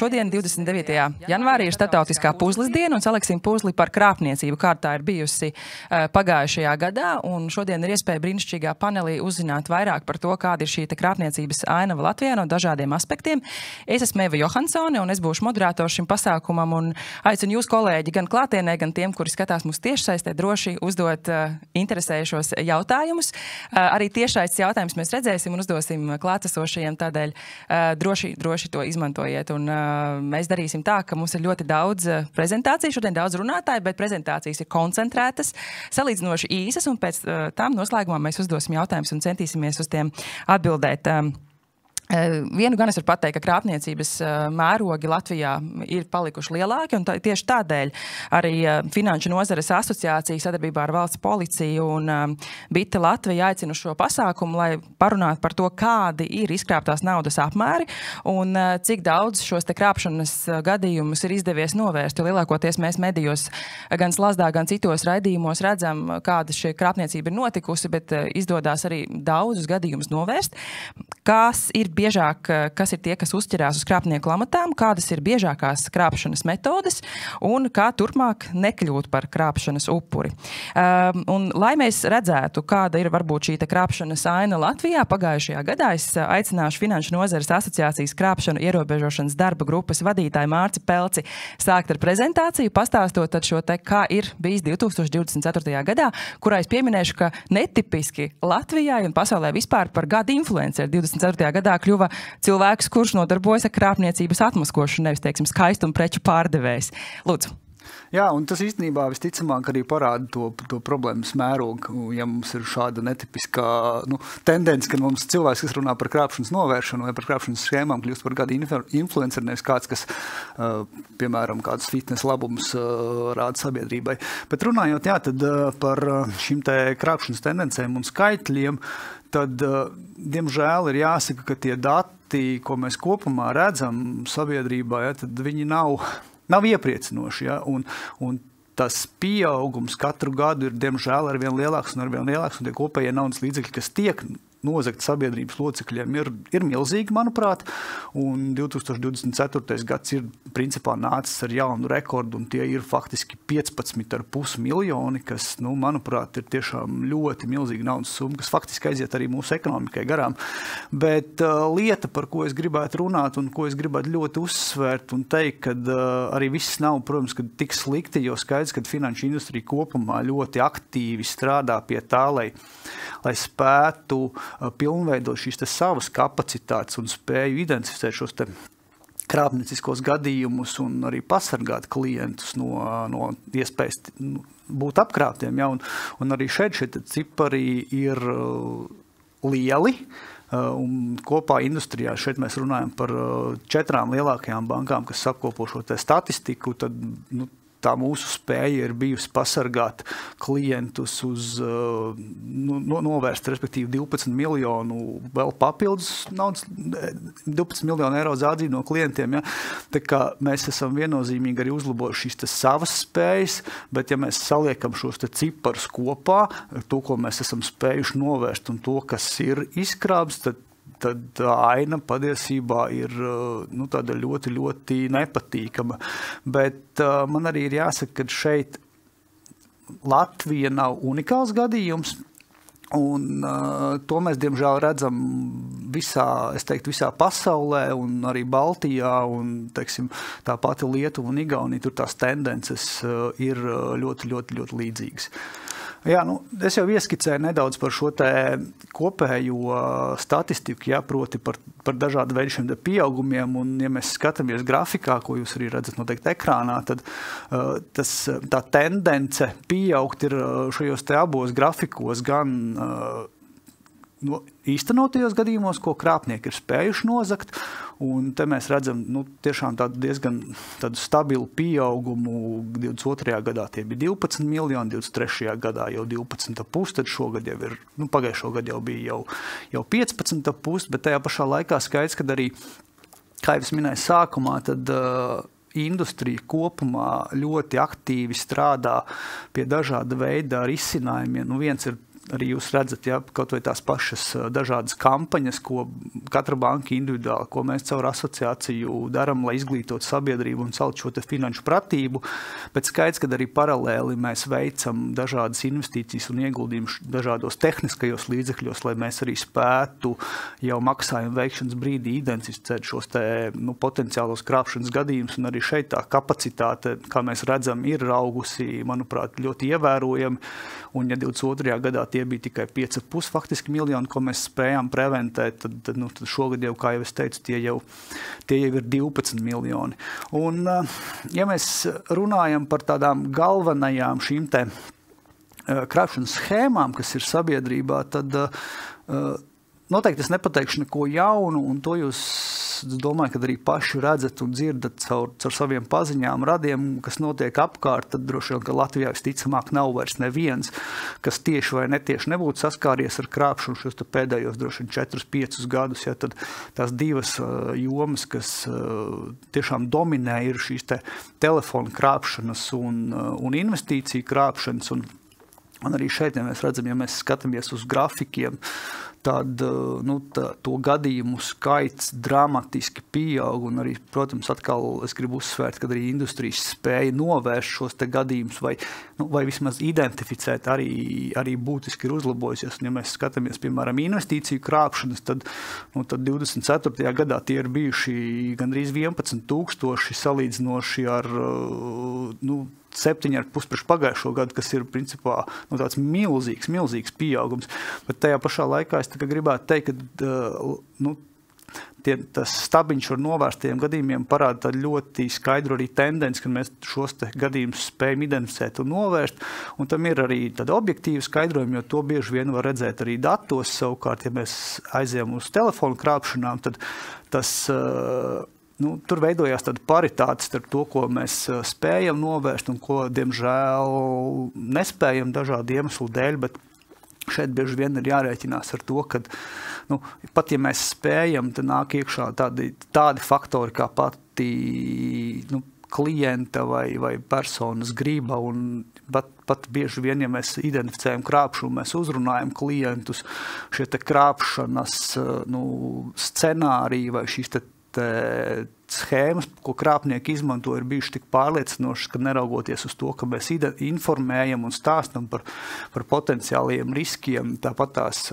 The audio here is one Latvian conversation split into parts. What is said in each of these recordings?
šodien, 29. janvārī, ir starptautiskā puzles diena, un saliksim puzli par krāpniecību, kā tā ir bijusi pagājušajā gadā. Un šodien ir iespēja brīnišķīgā panelī uzzināt vairāk par to, kāda ir šī krāpniecības ainava Latvijā no dažādiem aspektiem. Es esmu Eva Johansone, un es būšu moderators šim pasākumam, un aicinu jūs, kolēģi, gan klātienē, gan tiem, kuri skatās mūsu tiešsaistē, droši uzdot interesējušos jautājumus. Arī tiešsaistes jautājumus mēs redzēsim un uzdosim klātesošajiem, tādēļ droši to izmantojiet. Un mēs darīsim tā, ka mums ir ļoti daudz prezentāciju, šodien daudz runātāju, bet prezentācijas ir koncentrētas, salīdzinoši īsas, un pēc tām noslēgumā mēs uzdosim jautājumus un centīsimies uz tiem atbildēt. Vienu gan es varu pateikt, ka krāpniecības mērogi Latvijā ir palikuši lielāki, un tieši tādēļ arī Finanšu nozares asociācija sadarbībā ar valsts policiju un Bita Latvija aicina šo pasākumu, lai parunātu par to, kādi ir izkrāptās naudas apmēri un cik daudz šos te krāpšanas gadījumus ir izdevies novērst. Jo lielākoties mēs medijos gan slazdā, gan citos raidījumos redzam, kāda šī krāpniecība ir notikusi, bet izdodās arī daudzus gadījumus novērst. Kas ir biežāk, kas ir tie, kas uzķerās uz krāpnieku lamatām, kādas ir biežākās krāpšanas metodes un kā turpmāk nekļūt par krāpšanas upuri. Un, lai mēs redzētu, kāda ir varbūt šī krāpšanas aina Latvijā, pagājušajā gadā es aicināšu Finanšu nozares asociācijas krāpšanu ierobežošanas darba grupas vadītāju Mārci Pelci sākt ar prezentāciju, pastāstot tad šo kā ir bijis 2024. gadā, kurā es pieminēšu, ka netipiski Latvijai un pasaulē vispār par gada influenceri 24. gadā kļuva cilvēks, kurš nodarbojas ar krāpniecības atmaskošanu, nevis, teiksim, skaistumu preču pārdevējs. Lūdzu. Jā, un tas īstenībā visticamāk arī parāda to problēmas mērogu, ja mums ir šāda netipiskā tendence, ka mums cilvēks, kas runā par krāpšanas novēršanu vai par krāpšanas schēmām, kļūst par gada influenceri, nevis kāds, kas, piemēram, kāds fitness labums rāda sabiedrībai. Bet runājot, tad par šīm te krāpšanas tendencēm un skaitļiem, tad, diemžēl, ir jāsaka, ka tie dati, ko mēs kopumā redzam sabiedrībā, tad viņi nav iepriecinoši. Ja? Un tas pieaugums katru gadu ir, diemžēl, arvien lielāks, un tie kopējie naudas līdzekļi, kas tiek nozagt sabiedrības locekļiem, ir milzīgi, manuprāt, un 2024. gads ir principā nācis ar jaunu rekordu, un tie ir faktiski 15,5 miljoni, kas, manuprāt, ir tiešām ļoti milzīgi naudas summa, kas faktiski aiziet arī mūsu ekonomikai garām. Bet lieta, par ko es gribētu runāt un ko es gribētu ļoti uzsvērt un teikt, kad arī viss nav, protams, kad tik slikti, jo skaidrs, ka finanšu industrija kopumā ļoti aktīvi strādā pie tā, lai spētu pilnveidot šīs savas kapacitātes un spēju identificēt šos krāpnieciskos gadījumus un arī pasargāt klientus no iespējas būt apkrāptiem. Ja? Un arī šie cipari ir lieli. Un kopā industrijā šeit mēs runājam par 4 lielākajām bankām, kas apkopo šo statistiku, tad tā mūsu spēja ir bijusi pasargāt klientus novērst, respektīvi 12 miljonu vēl papildus naudas, 12 miljonu eiro zādzību no klientiem. Ja? Tā kā mēs esam viennozīmīgi arī uzlabojuši šīs savas spējas, bet ja mēs saliekam šos ciparus kopā, to, ko mēs esam spējuši novērst un to, kas ir izkrābs, tad aina patiesībā ir tāda ļoti, ļoti nepatīkama. Bet man arī ir jāsaka, ka šeit Latvija nav unikāls gadījums, un to mēs, diemžēl, redzam visā pasaulē un arī Baltijā, un, teiksim, tā pati Lietuva un Igaunija, tur tās tendences ir ļoti, ļoti, ļoti līdzīgas. Jā, es jau ieskicēju nedaudz par šo kopējo statistiku, proti par dažādu veidu šiem pieaugumiem, un ja mēs skatāmies grafikā, ko jūs arī redzat noteikti ekrānā, tad tā tendence pieaugt ir šajos abos grafikos gan īstenotajos gadījumos, ko krāpnieki ir spējuši nozagt, un te mēs redzam tiešām diezgan tādu stabilu pieaugumu. 22. gadā tie bija 12 miljoni, 23. gadā jau 12,5, tad šogad jau ir, pagājušo gadu jau bija jau 15,5, bet tajā pašā laikā skaidrs, kad arī, kā jau es minēju sākumā, tad industrija kopumā ļoti aktīvi strādā pie dažāda veida risinājumiem. Viens ir arī jūs redzat, kaut vai tās pašas dažādas kampaņas, ko katra banka individuāli, ko mēs caur asociāciju daram, lai izglītot sabiedrību un celt šo te finanšu pratību, bet skaidrs, ka arī paralēli mēs veicam dažādas investīcijas un ieguldījumus dažādos tehniskajos līdzekļos, lai mēs arī spētu jau maksājumu veikšanas brīdī identificēt šos te potenciālos krāpšanas gadījumus, un arī šeit tā kapacitāte, kā mēs redzam, ir augusi, manuprāt, ļoti ievērojami, un ja 22. gadā tie bija tikai 5,5 faktiski miljoni, ko mēs spējām preventēt, tad šogad jau, kā jau es teicu, tie jau ir 12 miljoni. Un, ja mēs runājam par tādām galvenajām šīm te krāpšanas schēmām, kas ir sabiedrībā, tad noteikti es nepateikšu neko jaunu, un to jūs, domāju, kad arī paši redzat un dzirdat caur saviem paziņām, radiem, kas notiek apkārt, tad droši vien, ka Latvijā visticamāk nav vairs neviens, kas tieši vai netieši nebūtu saskāries ar krāpšanu šos pēdējos droši vien 4-5 gadus, ja tad tās divas jomas, kas tiešām dominē, ir šīs te telefona krāpšanas un investīciju krāpšanas, un arī šeit, ja mēs redzam, ja mēs skatāmies uz grafikiem, tad to gadījumu skaits dramatiski pieaug, un arī, protams, atkal es gribu uzsvērt, ka arī industrijas spēja novērst šos te gadījumus vai vismaz identificēt arī būtiski ir uzlabojusies. Un, ja mēs skatāmies, piemēram, investīciju krāpšanas, tad 24. gadā tie ir bijuši gandrīz 11,000 salīdzinoši ar 7,5 priekš pagājušo gadu, kas ir principā tāds milzīgs pieaugums. Bet tajā pašā laikā es gribētu teikt, ka tas stabiņš ar novērstajiem gadījumiem parāda tādu ļoti skaidru arī tendenci, ka mēs šos te gadījumus spējam identificēt un novērst, un tam ir arī tāda objektīva skaidrojuma, jo to bieži vien var redzēt arī datos. Savukārt, ja mēs aizējam uz telefonu krāpšanām, tad tas tur veidojās tāda paritāte starp to, ko mēs spējam novērst un ko, diemžēl, nespējam dažādu iemeslu dēļ, bet šeit bieži vien ir jārēķinās ar to, ka pat ja mēs spējam, tad nāk iekšā tādi faktori kā pati klienta vai personas griba, un pat bieži vien, ja mēs identificējam krāpšanu, mēs uzrunājam klientus, šie te krāpšanas scenāriji vai šīs te schēmas, ko krāpnieki izmanto, ir bijuši tik pārliecinošas, ka neraugoties uz to, ka mēs informējam un stāstam par potenciāliem riskiem, tāpat tās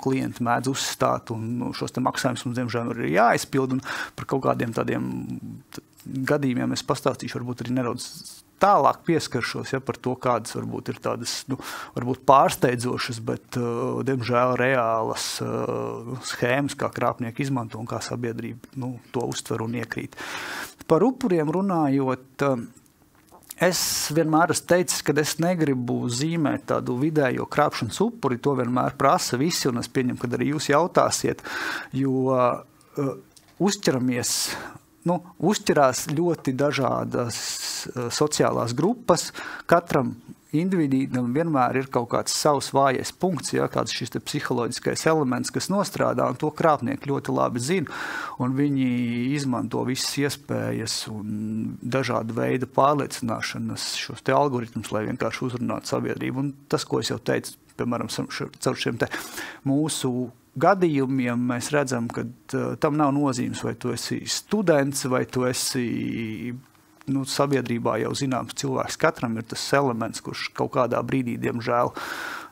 klienti mēdz uzstāt un šos te maksājumus mums, diemžēl, ir jāizpild, un par kaut kādiem tādiem gadījumiem es pastāstīšu, varbūt arī nedaudz tālāk pieskaršos, par to, kādas varbūt ir tādas, varbūt pārsteidzošas, bet, diemžēl, reālas schēmas, kā krāpnieki izmanto un kā sabiedrība to uztver un iekrīt. Par upuriem runājot, es vienmēr esmu teicis, ka es negribu zīmēt tādu vidējo krāpšanas upuri, to vienmēr prasa visi, un es pieņemu, kad arī jūs jautāsiet, jo uzķerās ļoti dažādas sociālās grupas, katram individam vienmēr ir kaut kāds savs vājais punkts, kāds šis te psiholoģiskais elements, kas nostrādā, un to krāpnieki ļoti labi zina, un viņi izmanto visas iespējas un dažādu veidu pārliecināšanas šos te algoritmus, lai vienkārši uzrunātu sabiedrību. Un tas, ko es jau teicu, piemēram, caur šiem te mūsu gadījumiem mēs redzam, ka tam nav nozīmes, vai tu esi students, vai tu esi sabiedrībā jau zināms cilvēks. Katram ir tas elements, kurš kaut kādā brīdī, diemžēl,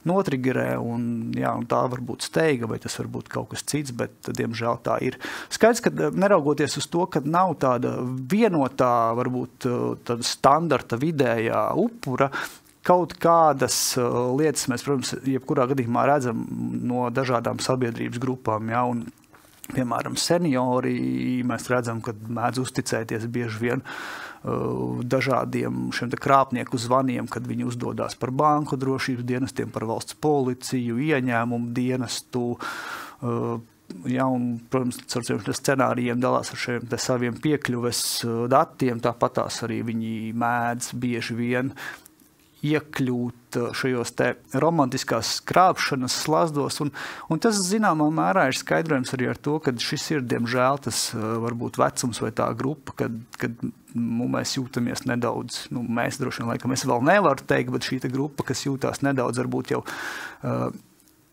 notrigerē, un tā var būt steiga, vai tas var būt kaut kas cits, bet, diemžēl, tā ir. Skaidrs, ka neraugoties uz to, ka nav tāda vienotā, varbūt tāda standarta vidējā upura, kaut kādas lietas mēs, protams, jebkurā gadījumā redzam no dažādām sabiedrības grupām, un, piemēram, seniori, mēs redzam, ka mēdz uzticēties bieži vien dažādiem šiem te krāpnieku zvaniem, kad viņi uzdodās par banku drošības dienestiem, par valsts policiju, ieņēmumu dienestu, un, protams, ar šiem scenārijiem dalās ar šiem te saviem piekļuves datiem, tāpatās arī viņi mēdz bieži vien iekļūt šajos te romantiskās krāpšanas slazdos, un tas, zināmā mērā, ir skaidrojums arī ar to, ka šis ir, diemžēl, tas varbūt vecums vai tā grupa, kad mēs jūtamies nedaudz, mēs droši vien laikam, es vēl nevaru teikt, bet šī te grupa, kas jūtās nedaudz, varbūt jau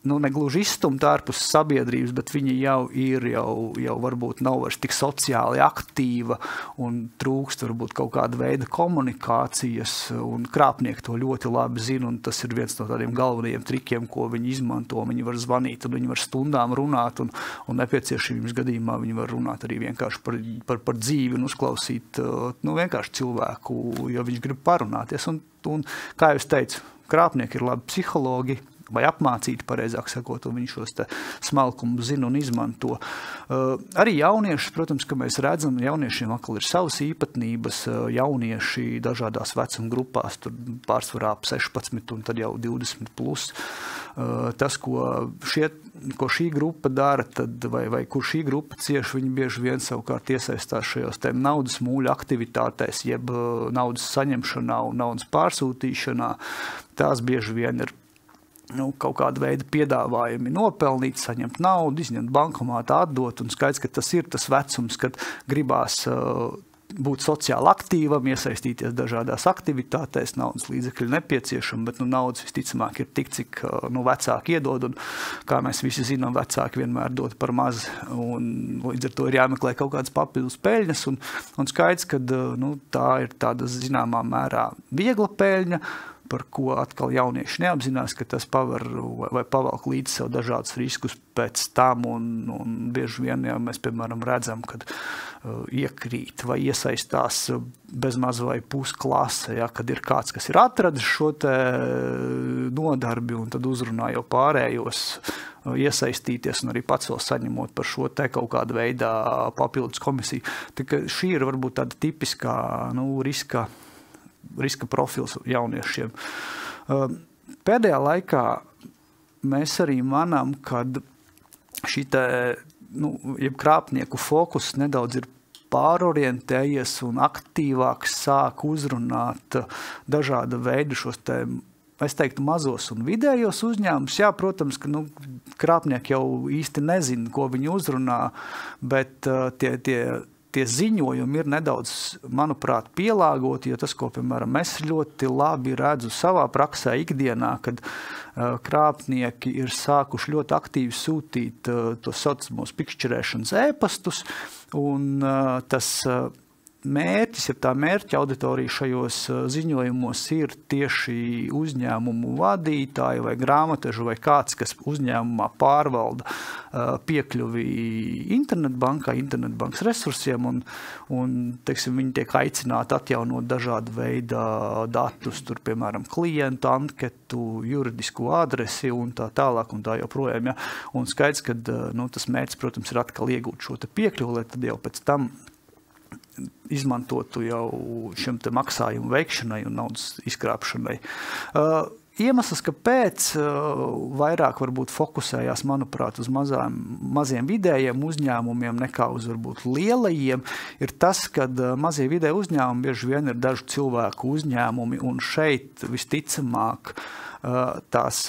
negluži izstumt ārpus sabiedrības, bet viņa jau varbūt nav vairs tik sociāli aktīva un trūkst varbūt kaut kāda veida komunikācijas, un krāpnieki to ļoti labi zina, un tas ir viens no tādiem galvenajiem trikiem, ko viņi izmanto. Viņi var zvanīt, un viņi var stundām runāt, un nepieciešamības gadījumā viņi var runāt arī vienkārši par dzīvi un uzklausīt vienkārši cilvēku, jo viņš grib parunāties. Un kā jūs teicu, krāpnieki ir labi psihologi, vai apmācīti, pareizāk sakot, un viņi šos te smalkumus zina un izmanto. Arī jaunieši, protams, ka mēs redzam, jauniešiem atkal ir savas īpatnības, jaunieši dažādās vecuma grupās, tur pārsvarā 16 un tad jau 20 plus. Tas, ko šī grupa dara, tad, vai kur šī grupa cieši, viņi bieži vien savukārt iesaistās šajos tiem naudas mūļu aktivitātēs, jeb naudas saņemšanā un naudas pārsūtīšanā. Tās bieži vien ir kaut kāda veida piedāvājumi nopelnīt, saņemt naudu, izņemt bankomātā, atdot, un skaidrs, ka tas ir tas vecums, kad gribās būt sociāli aktīvam, iesaistīties dažādās aktivitātēs, naudas līdzekļi nepieciešami, bet naudas visticamāk ir tik, cik vecāki iedod, un kā mēs visi zinām, vecāki vienmēr dod par maz, un līdz ar to ir jāmeklē kaut kādas papildus peļņas, un skaidrs, ka tā ir tāda zināmā mērā viegla peļņa, par ko atkal jaunieši neapzinās, ka tas pavar vai pavalk līdz sev dažādus riskus pēc tam, un bieži vien, ja mēs, piemēram, redzam, kad iekrīt vai iesaistās bezmaz vai pusklase, ja, kad ir kāds, kas ir atradis šo te nodarbi, un tad uzrunā jau pārējos iesaistīties, un arī pats vēl saņemot par šo te kaut kāda veidā papildus komisiju. Tā ka šī ir varbūt tāda tipiskā riska profils jauniešiem. Pēdējā laikā mēs arī manām, kad šī jeb krāpnieku fokus nedaudz ir pārorientējies un aktīvāk sāk uzrunāt dažāda veida šos te, es teiktu, mazos un vidējos uzņēmumus. Jā, protams, ka krāpnieki jau īsti nezina, ko viņi uzrunā, bet tie ziņojumi ir nedaudz, manuprāt, pielāgoti, jo tas, ko, piemēram, es ļoti labi redzu savā praksē ikdienā, kad krāpnieki ir sākuši ļoti aktīvi sūtīt tos saucamos pikšķerēšanas ēpastus, un tas mērķis, ja tā mērķa auditorija šajos ziņojumos ir tieši uzņēmumu vadītāji vai grāmatežu vai kāds, kas uzņēmumā pārvalda piekļuvi internetbankas resursiem, un teiksim, viņi tiek aicināti atjaunot dažādu veidu datus, tur, piemēram, klientu anketu, juridisku adresi un tā tālāk un tā joprojām. Ja? Un skaidrs, ka tas mērķis, protams, ir atkal iegūt šo te piekļuvi, lai tad jau pēc tam izmantotu jau šim te maksājumu veikšanai un naudas izkrāpšanai. Iemesls, kāpēc vairāk varbūt fokusējās, manuprāt, uz maziem vidējiem uzņēmumiem nekā uz varbūt lielajiem, ir tas, ka mazie vidēji uzņēmumi bieži vien ir dažu cilvēku uzņēmumi, un šeit visticamāk tās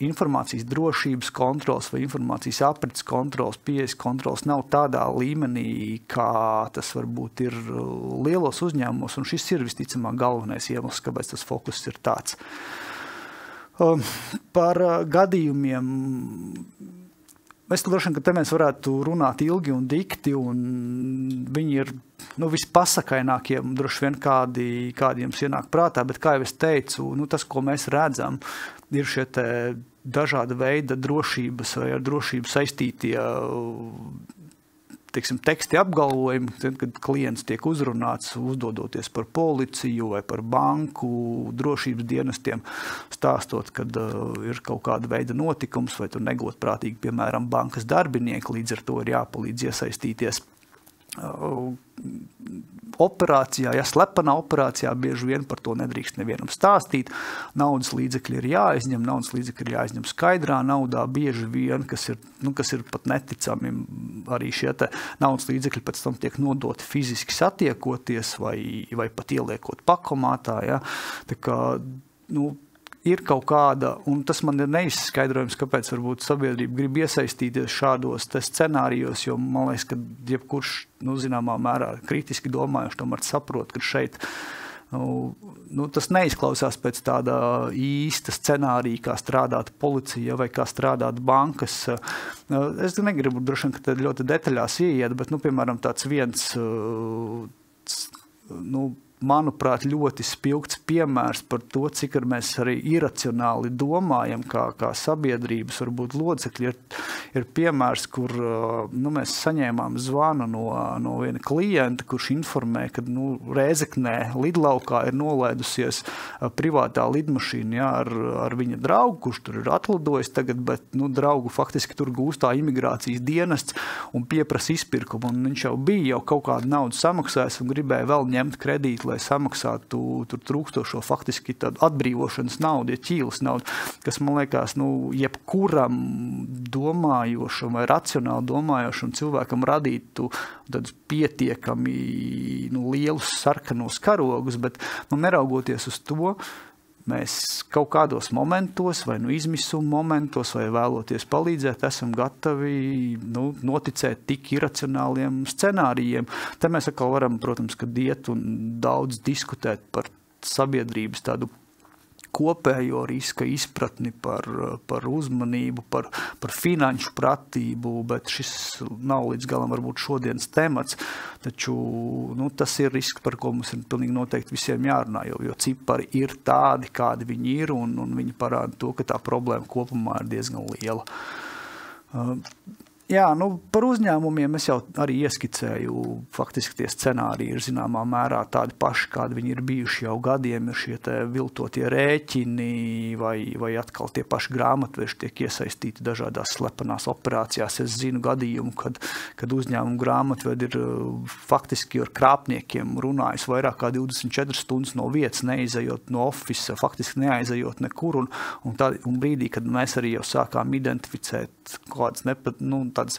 informācijas drošības kontrols vai informācijas aprits kontrols, pieejas kontrols nav tādā līmenī, kā tas varbūt ir lielos uzņēmumos, un šis ir visticamāk galvenais iemesls, kāpēc tas fokus ir tāds. Par gadījumiem, es droši vien, ka te mēs varētu runāt ilgi un dikti, un viņi ir vispasakainākie, droši vien kādi jums ienāk prātā, bet kā jau es teicu, tas, ko mēs redzam, ir šie te dažāda veida drošības vai ar drošību saistītie teksti apgalvojumi, kad klients tiek uzrunāts, uzdodoties par policiju vai par banku, drošības dienestiem, stāstot, kad ir kaut kāda veida notikums vai tur negodprātīgi, piemēram, bankas darbinieki, līdz ar to ir jāpalīdz iesaistīties operācijā, slepenā operācijā, bieži vien par to nedrīkst nevienam stāstīt. Naudas līdzekļi ir jāizņem skaidrā naudā, bieži vien, kas ir pat neticami, arī šie te naudas līdzekļi pēc tam tiek nodoti fiziski satiekoties vai pat ieliekot pakomātā. Ja? Tā kā, ir kaut kāda, un tas man ir neizskaidrojums, kāpēc varbūt sabiedrība grib iesaistīties šādos te scenārijos, jo man liekas, ka jebkurš, zināmā mērā kritiski domājuši, tomēr saprot, ka šeit Tas neizklausās pēc tāda īsta scenārija, kā strādāt policija vai kā strādāt bankas. Es negribu droši vien, ka te ļoti detaļās ieiet, bet, piemēram, tāds viens, manuprāt, ļoti spilgts piemērs par to, cik mēs arī iracionāli domājam, kā sabiedrības varbūt locekļi, ir piemērs, kur mēs saņēmām zvanu no viena klienta, kurš informē, ka Rēzeknē lidlaukā ir nolaidusies privātā lidmašīna ar viņa draugu, kurš tur ir atlidojis tagad, bet draugu faktiski tur gūstā imigrācijas dienests un pieprasa izpirkumu. Un viņš jau bija kaut kādu naudu samaksājis un gribēja vēl ņemt kredītu, lai samaksātu tur trūkstošo faktiski tādu atbrīvošanas naudu, ķīles naudu, kas, man liekas, jebkuram domājošam vai racionāli domājošam cilvēkam radītu tādus pietiekami lielus sarkanos karogus, bet neraugoties uz to, mēs kaut kādos momentos, vai izmisuma momentos, vai vēloties palīdzēt, esam gatavi noticēt tik iracionāliem scenārijiem. Te mēs atkal varam, protams, kad iet un daudz diskutēt par sabiedrības tādu kopējo riska izpratni par uzmanību, par finanšu pratību, bet šis nav līdz galam varbūt šodienas temats, taču tas ir risks, par ko mums ir pilnīgi noteikti visiem jārunā, jo cipari ir tādi, kādi viņi ir, un viņi parāda to, ka tā problēma kopumā ir diezgan liela. Jā, par uzņēmumiem es jau arī ieskicēju, faktiski tie scenāriji ir zināmā mērā tādi paši, kādi viņi ir bijuši jau gadiem, ir šie te viltotie rēķini vai atkal tie paši grāmatveži tiek iesaistīti dažādās slepenās operācijās. Es zinu gadījumu, kad uzņēmumu grāmatvedi ir faktiski ar krāpniekiem runājis vairāk kā 24 stundas no vietas, neizejot no ofisa, faktiski neaizejot nekur, un brīdī, kad mēs arī jau sākām identificēt kādas tādas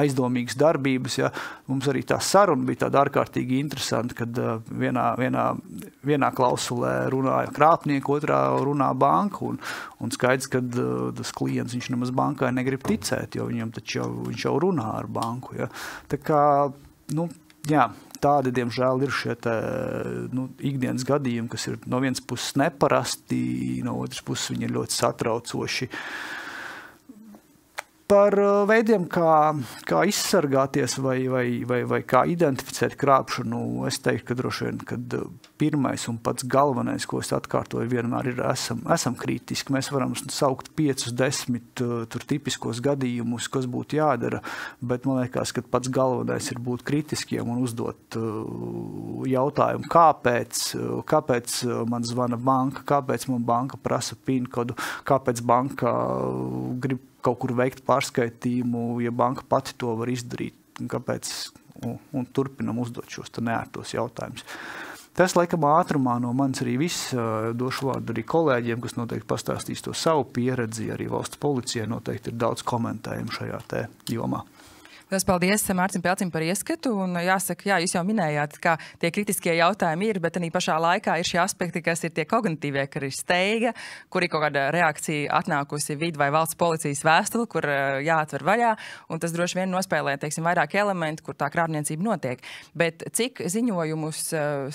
aizdomīgas darbības, ja, mums arī tā saruna bija tāda ārkārtīgi interesanta, kad vienā klausulē runāja krāpnieku, otrā runā banka, un skaidrs, ka tas klients, viņš nemaz bankai negrib ticēt, jo viņam taču viņš jau runā ar banku. Ja. Tā kā, jā, tādi, diemžēl, ir šie ikdienas gadījumi, kas ir no vienas puses neparasti, no otras puses viņi ir ļoti satraucoši. Par veidiem, kā izsargāties vai kā identificēt krāpšanu, es teiktu, ka droši vien, kad pirmais un pats galvenais, ko es atkārtoju, vienmēr ir esam kritiski. Mēs varam saukt 5-10 tur tipiskos gadījumus, kas būtu jādara, bet man liekas, ka pats galvenais ir būt kritiskiem un uzdot jautājumu, kāpēc man zvana banka, kāpēc man banka prasa PIN kodu, kāpēc banka grib kaut kur veikt pārskaitījumu, ja banka pati to var izdarīt, kāpēc, un turpinam uzdot šos neērtos jautājumus. Tas, laikam, ātrumā no manis arī viss. Došu vārdu arī kolēģiem, kas noteikti pastāstīs to savu pieredzi, arī valsts policijai noteikti ir daudz komentējumu šajā te jomā. Paldies Mārcim Pelcim par ieskatu, un jāsaka, jā, jūs jau minējāt, ka tie kritiskie jautājumi ir, bet arī pašā laikā ir šie aspekti, kas ir tie kognitīvie, ka ir steiga, kur ir kaut kāda reakcija atnākusi vidu vai valsts policijas vēstuli, kur jāatver vaļā, un tas droši vien nospēlē, teiksim, vairāk elementi, kur tā krāpniecība notiek. Bet cik ziņojumus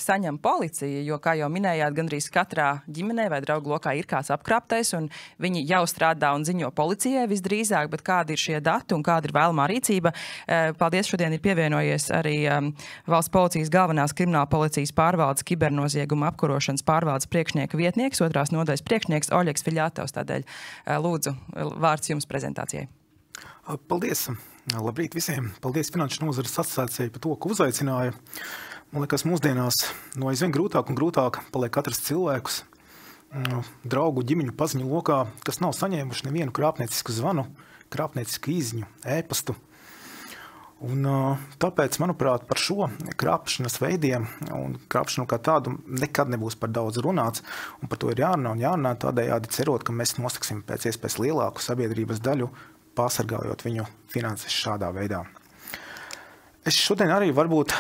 saņem policija, jo, kā jau minējāt, gandrīz katrā ģimenē vai draugu lokā ir kāds apkrāptais, un viņi jau strādā un ziņo policijai visdrīzāk, bet kādi ir šie dati un kāda ir vēlamā rīcība? Paldies, šodien ir pievienojies arī valsts policijas galvenās krimināla policijas pārvaldes kibernozieguma apkarošanas pārvaldes priekšnieka vietnieks, 2. nodaļas priekšnieks Oļegs Fiļātovs. Tādēļ lūdzu, vārds jums prezentācijai. Paldies! Labrīt visiem! Paldies Finanšu nozares asociācijai par to, ka uzaicināja. Man liekas, mūsdienās aizvien grūtāk un grūtāk paliek atrast cilvēkus draugu ģimeņu paziņu lokā, kas nav saņēmuši nevienu krāpniecisku zvanu, krāpniecisku īziņu, ēpastu. Un tāpēc, manuprāt, par šo krāpšanas veidiem un krāpšanu kā tādu nekad nebūs par daudz runāts, un par to ir jārunā tādējādi cerot, ka mēs nosaksim pēc iespējas lielāku sabiedrības daļu, pasargājot viņu finanses šādā veidā. Es šodien arī varbūt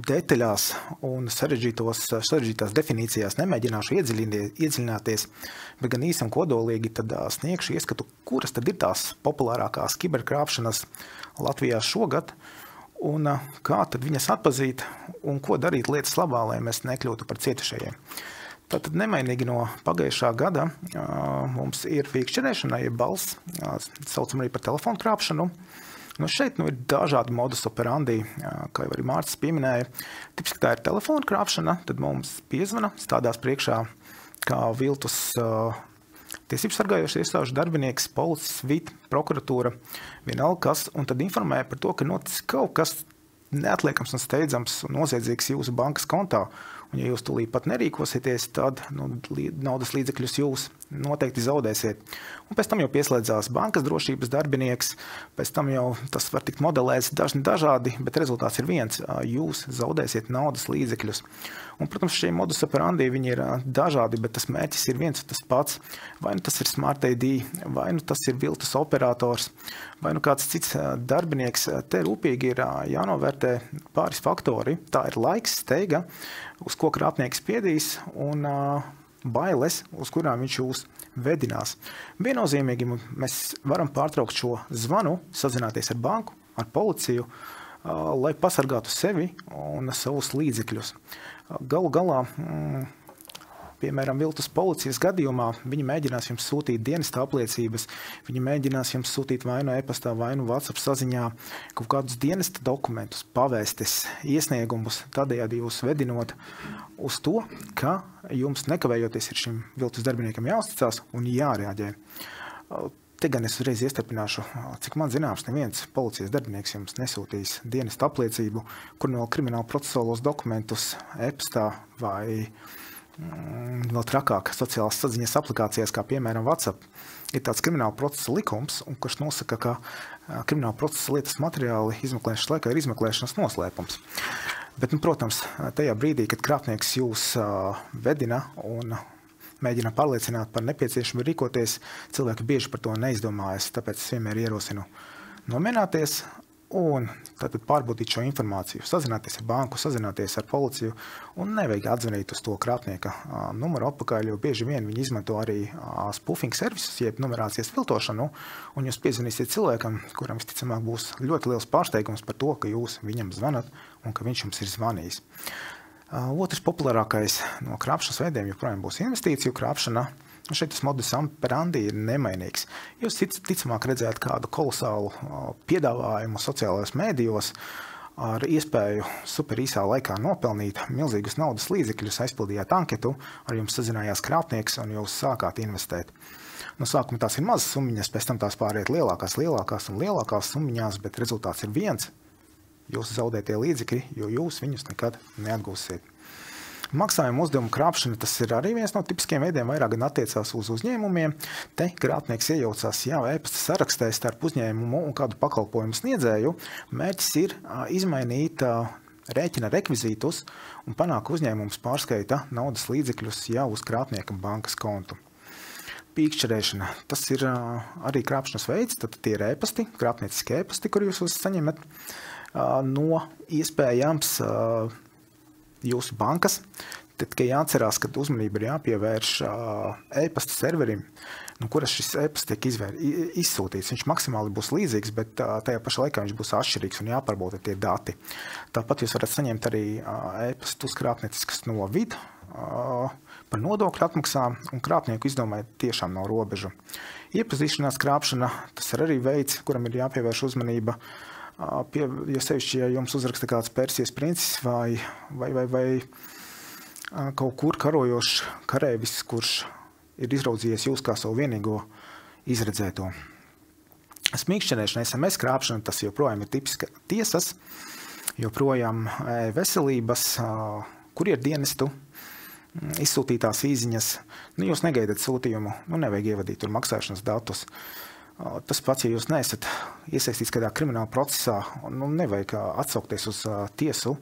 detaļās un sarežģītās definīcijās nemēģināšu iedziļināties, bet gan īsam kodolīgi tad sniegšu ieskatu, kuras tad ir tās populārākās kiberkrāpšanas Latvijā šogad Un kā tad viņas atpazīt un ko darīt lietas labā, lai mēs nekļūtu par cietušajiem. Tātad nemainīgi no pagājušā gada mums ir fīkšķerēšana, ja balss, saucam arī par telefonu krāpšanu. Šeit ir dažādi modus operandi, kā jau arī Mārcis pieminēja. Tipiski tā ir telefona krāpšana, tad mums piezvana, stādās priekšā kā viltus tiesību sargājošie iestāžu darbinieks, policis, vidi, prokuratūra, vienalga kas, un tad informēja par to, ka noticis kaut kas neatliekams un steidzams un noziedzīgs jūsu bankas kontā. Un ja jūs tūlīt pat nerīkosieties, tad naudas līdzekļus jūs noteikti zaudēsiet. Un pēc tam jau pieslēdzās bankas drošības darbinieks, pēc tam jau tas var tikt modelēts dažādi, bet rezultāts ir viens – jūs zaudēsiet naudas līdzekļus. Un, protams, šie modus operandi viņi ir dažādi, bet tas mērķis ir viens un tas pats. Vai nu tas ir Smart ID, vai nu tas ir viltus operators, vai nu kāds cits darbinieks. Te rūpīgi ir jānovērtē pāris faktori. Tā ir laiks, steiga, uz ko krāpnieks spiedīs, un bailes, uz kurām viņš jūs vedinās. Viennozīmīgi mēs varam pārtraukt šo zvanu, sazināties ar banku, ar policiju, lai pasargātu sevi un savus līdzekļus. Galu galā, piemēram, viltus policijas gadījumā, viņi mēģinās jums sūtīt dienesta apliecības, viņi mēģinās jums sūtīt vai nu e-pastā, vai nu WhatsApp saziņā kaut kādus dienesta dokumentus, pavēstis, iesniegumus, tādējādi jūs vedinot uz to, ka jums nekavējoties ir šim viltus darbiniekam jāuzticās un jārēģē. Te gan es uzreiz iestarpināšu, cik man zināms, neviens policijas darbinieks jums nesūtīs dienesta apliecību, kur no krimināla procesuālos dokumentus e-pastā vai vēl trakāk sociālās saziņas aplikācijās, kā piemēram WhatsApp, ir tāds krimināla procesa likums, un kurš nosaka, ka krimināla procesa lietas materiāli izmeklēšanas laikā ir izmeklēšanas noslēpums. Bet, protams, tajā brīdī, kad krāpnieks jūs vedina un mēģina pārliecināt par nepieciešamību rīkoties, cilvēki bieži par to neizdomājas, tāpēc es vienmēr ierosinu nomierināties un tātad pārbaudīt šo informāciju, sazināties ar banku, sazināties ar policiju un nevajag atzvanīt uz to krāpnieka numuru atpakaļ, jo bieži vien viņi izmanto arī spoofing servisus, jeb numerācijas filtošanu, un jūs piezvanīsiet cilvēkam, kuram visticamāk būs ļoti liels pārsteigums par to, ka jūs viņam zvanat un ka viņš jums ir zvanījis. Otrs populārākais no krāpšanas veidiem joprojām būs investīciju krāpšana. Šeit tas modus operandi ir nemainīgs. Jūs ticamāk redzēt kādu kolosālu piedāvājumu sociālajos mēdījos ar iespēju super īsā laikā nopelnīt milzīgus naudas līdzekļus, aizpildījāt anketu, ar jums sazinājās krāpnieks un jūs sākāt investēt. No sākuma tās ir mazas summiņas, pēc tam tās pāriet lielākās un lielākās summiņās, bet rezultāts ir viens. Jūs zaudētie līdzekļi, jo jūs viņus nekad neatgūsiet. Maksājuma uzdevumu krāpšana, tas ir arī viens no tipiskiem veidiem, vairāk gan attiecās uz uzņēmumiem. Te krāpnieks iejaucās jau e-pasta sarakstē starp uzņēmumu un kādu pakalpojumu sniedzēju. Mērķis ir izmainīt rēķina rekvizītus un panāk uzņēmums pārskaita naudas līdzekļus jau uz krāpnieka bankas kontu. Pīkšķerēšana, tas ir arī krāpšanas veids, tad tie ir e-pasti, krāpnieciski e-pasti, kur jūs saņemat no iespējams jūsu bankas, tad, ka jāatcerās, ka uzmanība ir jāpievērš e-pasta serverim, no kuras šis e-pasts tiek izsūtīts. Viņš maksimāli būs līdzīgs, bet tajā pašā laikā viņš būs atšķirīgs un jāpārbauda tie dati. Tāpat jūs varat saņemt arī e-pastus krāpnieciskas no vidi par nodokļu atmaksām, un krāpnieku izdomāja tiešām nav robežu. Iepazīšanās krāpšana, tas ir arī veids, kuram ir jāpievērš uzmanība. Jo sevišķi, ja jums uzraksta kāds Persijas princis vai kaut kur karojošs kareivis, kurš ir izraudzījies jūs kā savu vienīgo izredzēto. Smīkšķerēšana, SMS krāpšana, tas joprojām ir tipiska tiesas, joprojām veselības, kurjerdienestu izsūtītās īziņas. Jūs negaidat sūtījumu, nevajag ievadīt tur maksāšanas datus. Tas pats, ja jūs neesat iesaistīts kādā krimināla procesā, nevajag atsaukties uz tiesu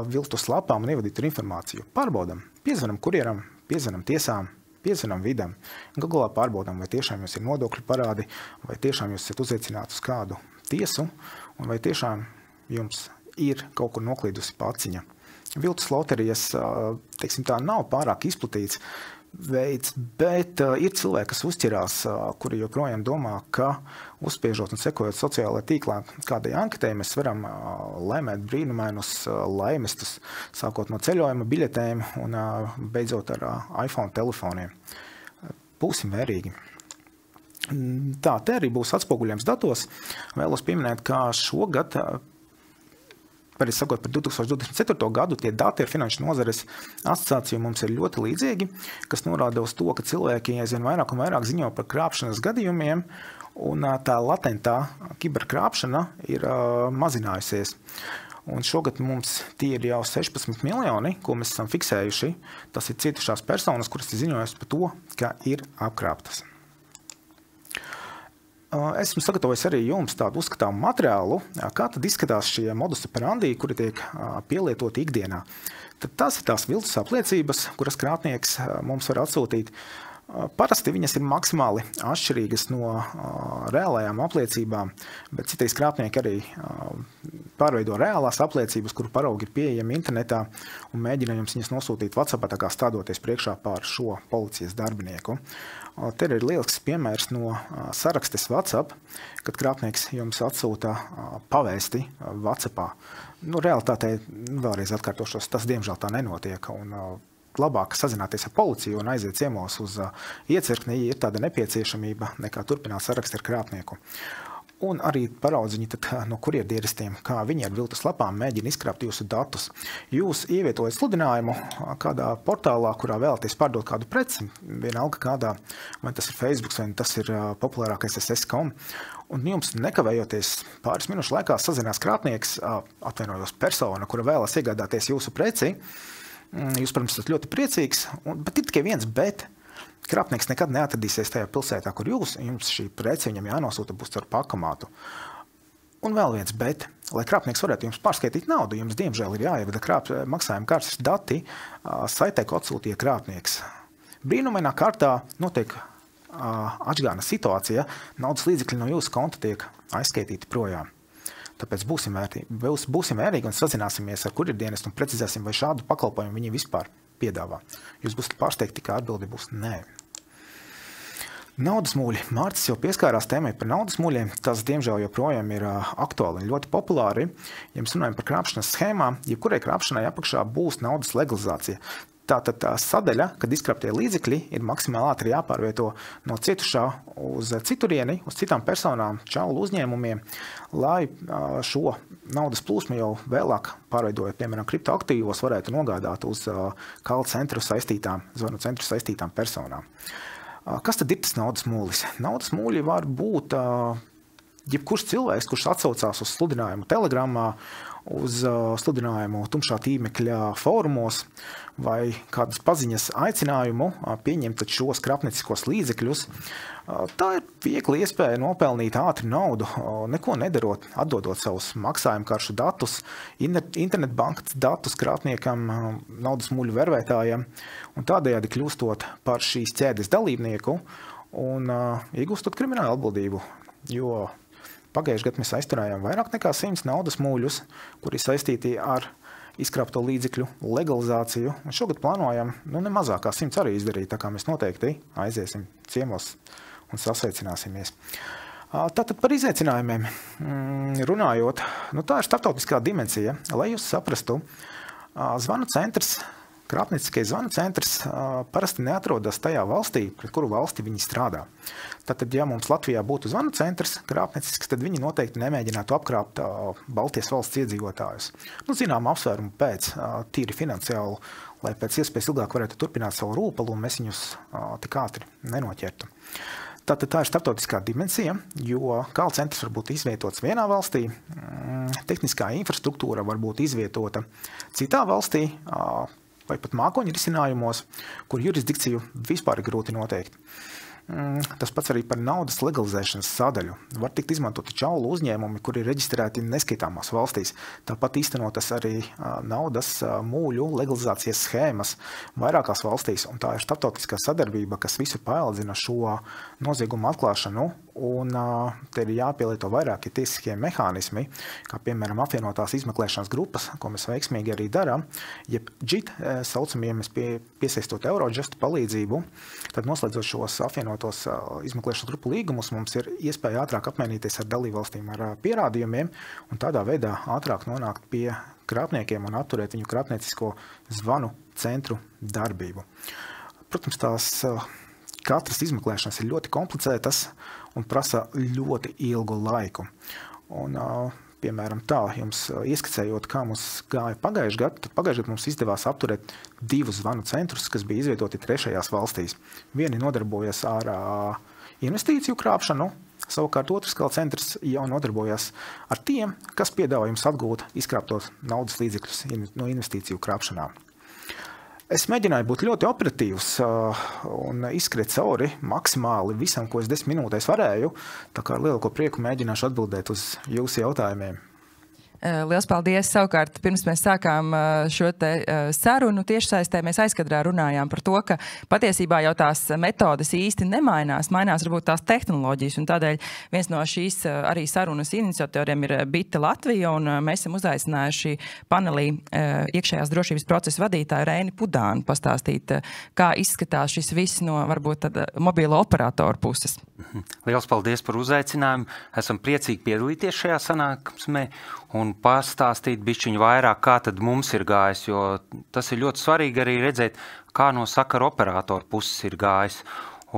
viltus lapām un ievadīt tur informāciju. Pārbaudam, piezvanam kurjeram, piezvanam tiesām, piezvanam vidam. Galā pārbaudam, vai tiešām jūs ir nodokļu parādi, vai tiešām jūs esat uzaicināti uz kādu tiesu, un vai tiešām jums ir kaut kur noklīdusi paciņa. Viltus loterijas, teiksim tā, nav pārāk izplatīts. veids, bet ir cilvēki, kas uzķerās, kuri joprojām domā, ka uzspiežot un sekojot sociālajā tīklā kādai anketē, mēs varam laimēt brīnumainus laimestus, sākot no ceļojuma biļetēm un beidzot ar iPhone telefoniem. Būsim vērīgi. Tā, te arī būs atspoguļojums datos. Vēlos pieminēt, ka šogad, pareizi sakot, par 2024. gadu tie dati ar finanšu nozares asociāciju mums ir ļoti līdzīgi, kas norāda uz to, ka cilvēki aizvien vairāk un vairāk ziņo par krāpšanas gadījumiem, un tā latentā kiberkrāpšana ir mazinājusies. Un šogad mums tie ir jau 16 miljoni, ko mēs esam fiksējuši. Tas ir cietušās personas, kuras ir ziņojusi par to, ka ir apkrāptas. Esmu sagatavojis arī jums tādu uzskatāmu materiālu, kā tad izskatās šie modus operandi, kuri tiek pielietoti ikdienā. Tad tās ir tās viltus apliecības, kuras krāpnieks mums var atsūtīt. Parasti viņas ir maksimāli atšķirīgas no reālajām apliecībām, bet citreiz krāpnieki arī pārveido reālās apliecības, kuru paraugi ir pieejami internetā un mēģina jums viņas nosūtīt WhatsAppā, tā kā stādoties priekšā pār šo policijas darbinieku. Te ir lielisks piemērs no sarakstes WhatsApp, kad krāpnieks jums atsūta pavēsti WhatsAppā. Realitātē, vēlreiz atkārtošos, tas diemžēl tā nenotiek. Labāk sazināties ar policiju un aiziet ciemos uz iecirkni, ir tāda nepieciešamība nekā turpināt sarakstu ar krāpnieku. Un arī paraudziņi, no kuriem dienestiem, kā viņi ar viltus lapām mēģina izkrāpt jūsu datus. Jūs ievietojat sludinājumu kādā portālā, kurā vēlaties pārdot kādu preci, vienalga kādā, vai tas ir Facebook, vai tas ir populārākais SS.com. Un jums nekavējoties pāris minūšu laikā sazinās krāpnieks, atvainojos persona, kura vēlas iegādāties jūsu preci. Jūs, protams, esat ļoti priecīgs, bet ir tikai viens bet. Krāpnieks nekad neatradīsies tajā pilsētā, kur jums šī prece viņam jānosūta būs ar pakamātu. Un vēl viens bet. Lai krāpnieks varētu jums pārskaitīt naudu, jums diemžēl ir jāievada maksājuma kartes dati saitē, ko atsūtīja krāpnieks. Brīnumainā kārtā notiek atžgāna situācija, naudas līdzekļi no jūsu konta tiek aizskaitīti projām. Tāpēc būsim vērīgi un sazināsimies ar kurjerdienestu un precizēsim, vai šādu pakalpojumu viņi vispār piedāvā. Jūs būsiet pārsteigti, ka atbilde būs nē. Naudas mūļi. Mārcis jau pieskārās tēmai par naudas mūļiem. Tas, diemžēl, joprojām ir aktuāli un ļoti populāri. Ja mēs runājam par krāpšanas schēmām, jebkurai krāpšanai apakšā būs naudas legalizācija. Tātad tā sadaļa, kad izkrāptie līdzekļi ir maksimāli ātri jāpārvieto no cietušā uz citurieni, uz citām personām, čaulu uzņēmumiem, lai šo naudas plūsmu jau vēlāk pārveidojot, piemēram, kriptoaktīvos, varētu nogādāt uz call centru saistītām, zvanu centru saistītām personām. Kas tad ir tas naudas mūlis? Naudas mūļi var būt jebkurš cilvēks, kurš atsaucās uz sludinājumu Telegramā, uz sludinājumu tumšā tīmekļa fórumos vai kādas paziņas aicinājumu pieņemt šos krāpnieciskos līdzekļus. Tā ir viegli iespēja nopelnīt ātri naudu, neko nedarot, atdodot savus maksājumkaršu datus, internetbankas datus krāpniekam, naudas mūļu vervētājiem un tādējādi kļūstot par šīs ķēdes dalībnieku un iegūstot kriminālu atbildību, jo pagājušajā gadā mēs aizturējām vairāk nekā 100 naudas mūļus, kuri saistīti ar izkrāpto līdzekļu legalizāciju. Un šogad plānojam ne mazāk kā 100 arī izdarīt, tā kā mēs noteikti aiziesim ciemos un sasveicināsimies. Tātad par izaicinājumiem runājot, tā ir starptautiskā dimensija. Lai jūs saprastu, zvanu centrs, krāpnieciskais zvanu centrs parasti neatrodas tajā valstī, pret kuru valsti viņi strādā. Tātad, ja mums Latvijā būtu zvanu centrs krāpniecisks, tad viņi noteikti nemēģinātu apkrāpt Baltijas valsts iedzīvotājus. Zinām apsvērumu pēc, tīri finansiālu, lai pēc iespējas ilgāk varētu turpināt savu rūpalu un mēs viņus tik ātri nenoķertu. Tātad tā ir starptautiskā dimensija, jo call centrs var būt izvietots vienā valstī, tehniskā infrastruktūra var būt izvietota citā valstī, vai pat mākoņu risinājumos, kur jurisdikciju vispār ir grūti noteikt. Tas pats arī par naudas legalizēšanas sadaļu. Var tikt izmantoti čaulu uzņēmumi, kuri ir reģistrēti neskaitāmās valstīs. Tāpat īstenotas arī naudas mūļu legalizācijas schēmas vairākās valstīs. Un tā ir starptautiskā sadarbība, kas visu paildzina šo noziegumu atklāšanu Un te ir jāpielieto vairāki tiesiskie mehānismi, kā piemēram apvienotās izmeklēšanas grupas, ko mēs veiksmīgi arī darām. Jeb JIT saucamie, mēs piesaistot Eurojust palīdzību, tad noslēdzot šos apvienotos izmeklēšanas grupu līgumus, mums ir iespēja ātrāk apmainīties ar dalībvalstīm ar pierādījumiem un tādā veidā ātrāk nonākt pie krāpniekiem un apturēt viņu krāpniecisko zvanu centru darbību. Protams, tās katras izmeklēšanas ir ļoti komplicētas un prasa ļoti ilgu laiku. Un, piemēram, tā, jums ieskicējot, kā mums gāja pagājušajā gadā, tad pagājušajā gadā mums izdevās apturēt 2 zvanu centrus, kas bija izvietoti 3. valstīs. Vieni nodarbojas ar investīciju krāpšanu, savukārt otrs call centrs jau nodarbojas ar tiem, kas piedāvā jums atgūt izkrāptos naudas līdzekļus no investīciju krāpšanām. Es mēģināju būt ļoti operatīvs un izskriet cauri maksimāli visam, ko es 10 minūtēs varēju. Tā kā ar lielāko prieku mēģināšu atbildēt uz jūsu jautājumiem. Liels paldies! Savukārt, pirms mēs sākām šo te sarunu tiešsaistē, mēs aizkadrā runājām par to, ka patiesībā jau tās metodes īsti nemainās, mainās varbūt tās tehnoloģijas, un tādēļ viens no šīs arī sarunas iniciatoriem ir Bita Latvija, un mēs esam uzaicinājuši panelī iekšējās drošības procesa vadītāju Reini Pudānu pastāstīt, kā izskatās šis viss no varbūt tad mobilo operatoru puses. Liels paldies par uzaicinājumu. Esam priecīgi piedalīties šajā sanāksmē un pastāstīt bišķiņu vairāk, kā tad mums ir gājis, jo tas ir ļoti svarīgi arī redzēt, kā no sakaru operatoru puses ir gājis.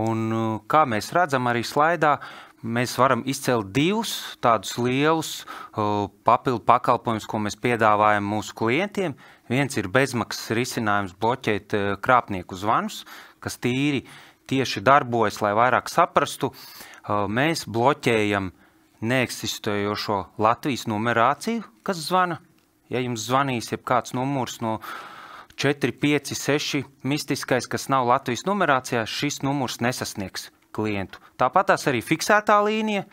Un kā mēs redzam arī slaidā, mēs varam izcelt 2 tādus lielus papildu pakalpojumus, ko mēs piedāvājam mūsu klientiem. Viens ir bezmaksas risinājums bloķēt krāpnieku zvanus, kas tieši darbojas, lai vairāk saprastu. Mēs bloķējam neeksistējošo Latvijas numerāciju, kas zvana. Ja jums zvanīs jebkāds numurs no 4, 5, 6 mistiskais, kas nav Latvijas numerācijā, šis numurs nesasniegs klientu. Tāpat tās arī fiksētā līnija,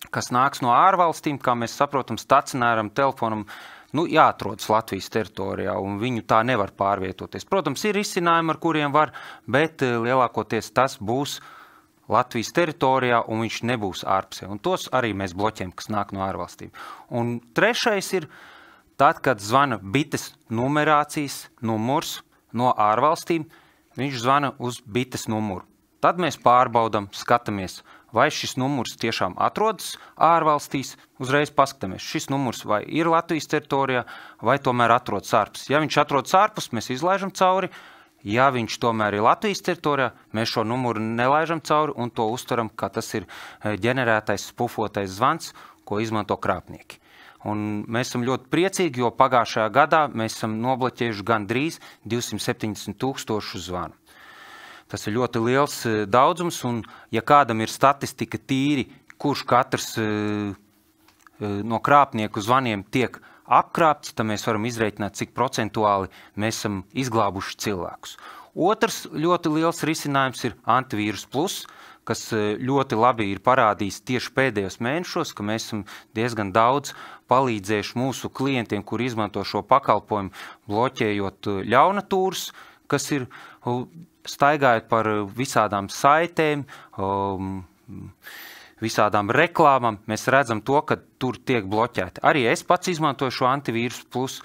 kas nāks no ārvalstīm, kā mēs saprotam, stacionāram telefonam, jāatrodas Latvijas teritorijā, un viņu tā nevar pārvietoties. Protams, ir izcinājumi, ar kuriem var, bet lielākoties tas būs Latvijas teritorijā, un viņš nebūs ārpusē. Un tos arī mēs bloķējam, kas nāk no ārvalstīm. Un trešais ir tad, kad zvana bites numerācijas numurs no ārvalstīm, viņš zvana uz bites numuru. Tad mēs pārbaudam, skatāmies, vai šis numurs tiešām atrodas ārvalstīs, uzreiz paskatāmies, šis numurs vai ir Latvijas teritorijā, vai tomēr atrodas ārpus. Ja viņš atrodas ārpus, mēs izlaižam cauri. Ja viņš tomēr ir Latvijas teritorijā, mēs šo numuru nelaižam cauri un to uztveram, ka tas ir ģenerētais, spufotais zvans, ko izmanto krāpnieki. Un mēs esam ļoti priecīgi, jo pagājušajā gadā mēs esam nobloķējuši gandrīz 270,000 zvanu. Tas ir ļoti liels daudzums, un ja kādam ir statistika tīri, kurš katrs no krāpnieku zvaniem tiek apkrāpts, tad mēs varam izreikināt, cik procentuāli mēs esam izglābuši cilvēkus. Otrs ļoti liels risinājums ir Antivīrus Plus, kas ļoti labi ir parādījis tieši pēdējos mēnešos, ka mēs esam diezgan daudz palīdzējuši mūsu klientiem, kuri izmanto šo pakalpojumu, bloķējot ļaunatūrus, kas ir staigājot par visādām saitēm, visādām reklāmām, mēs redzam to, ka tur tiek bloķēti. Arī es pats izmantoju šo Antivīrus Plus.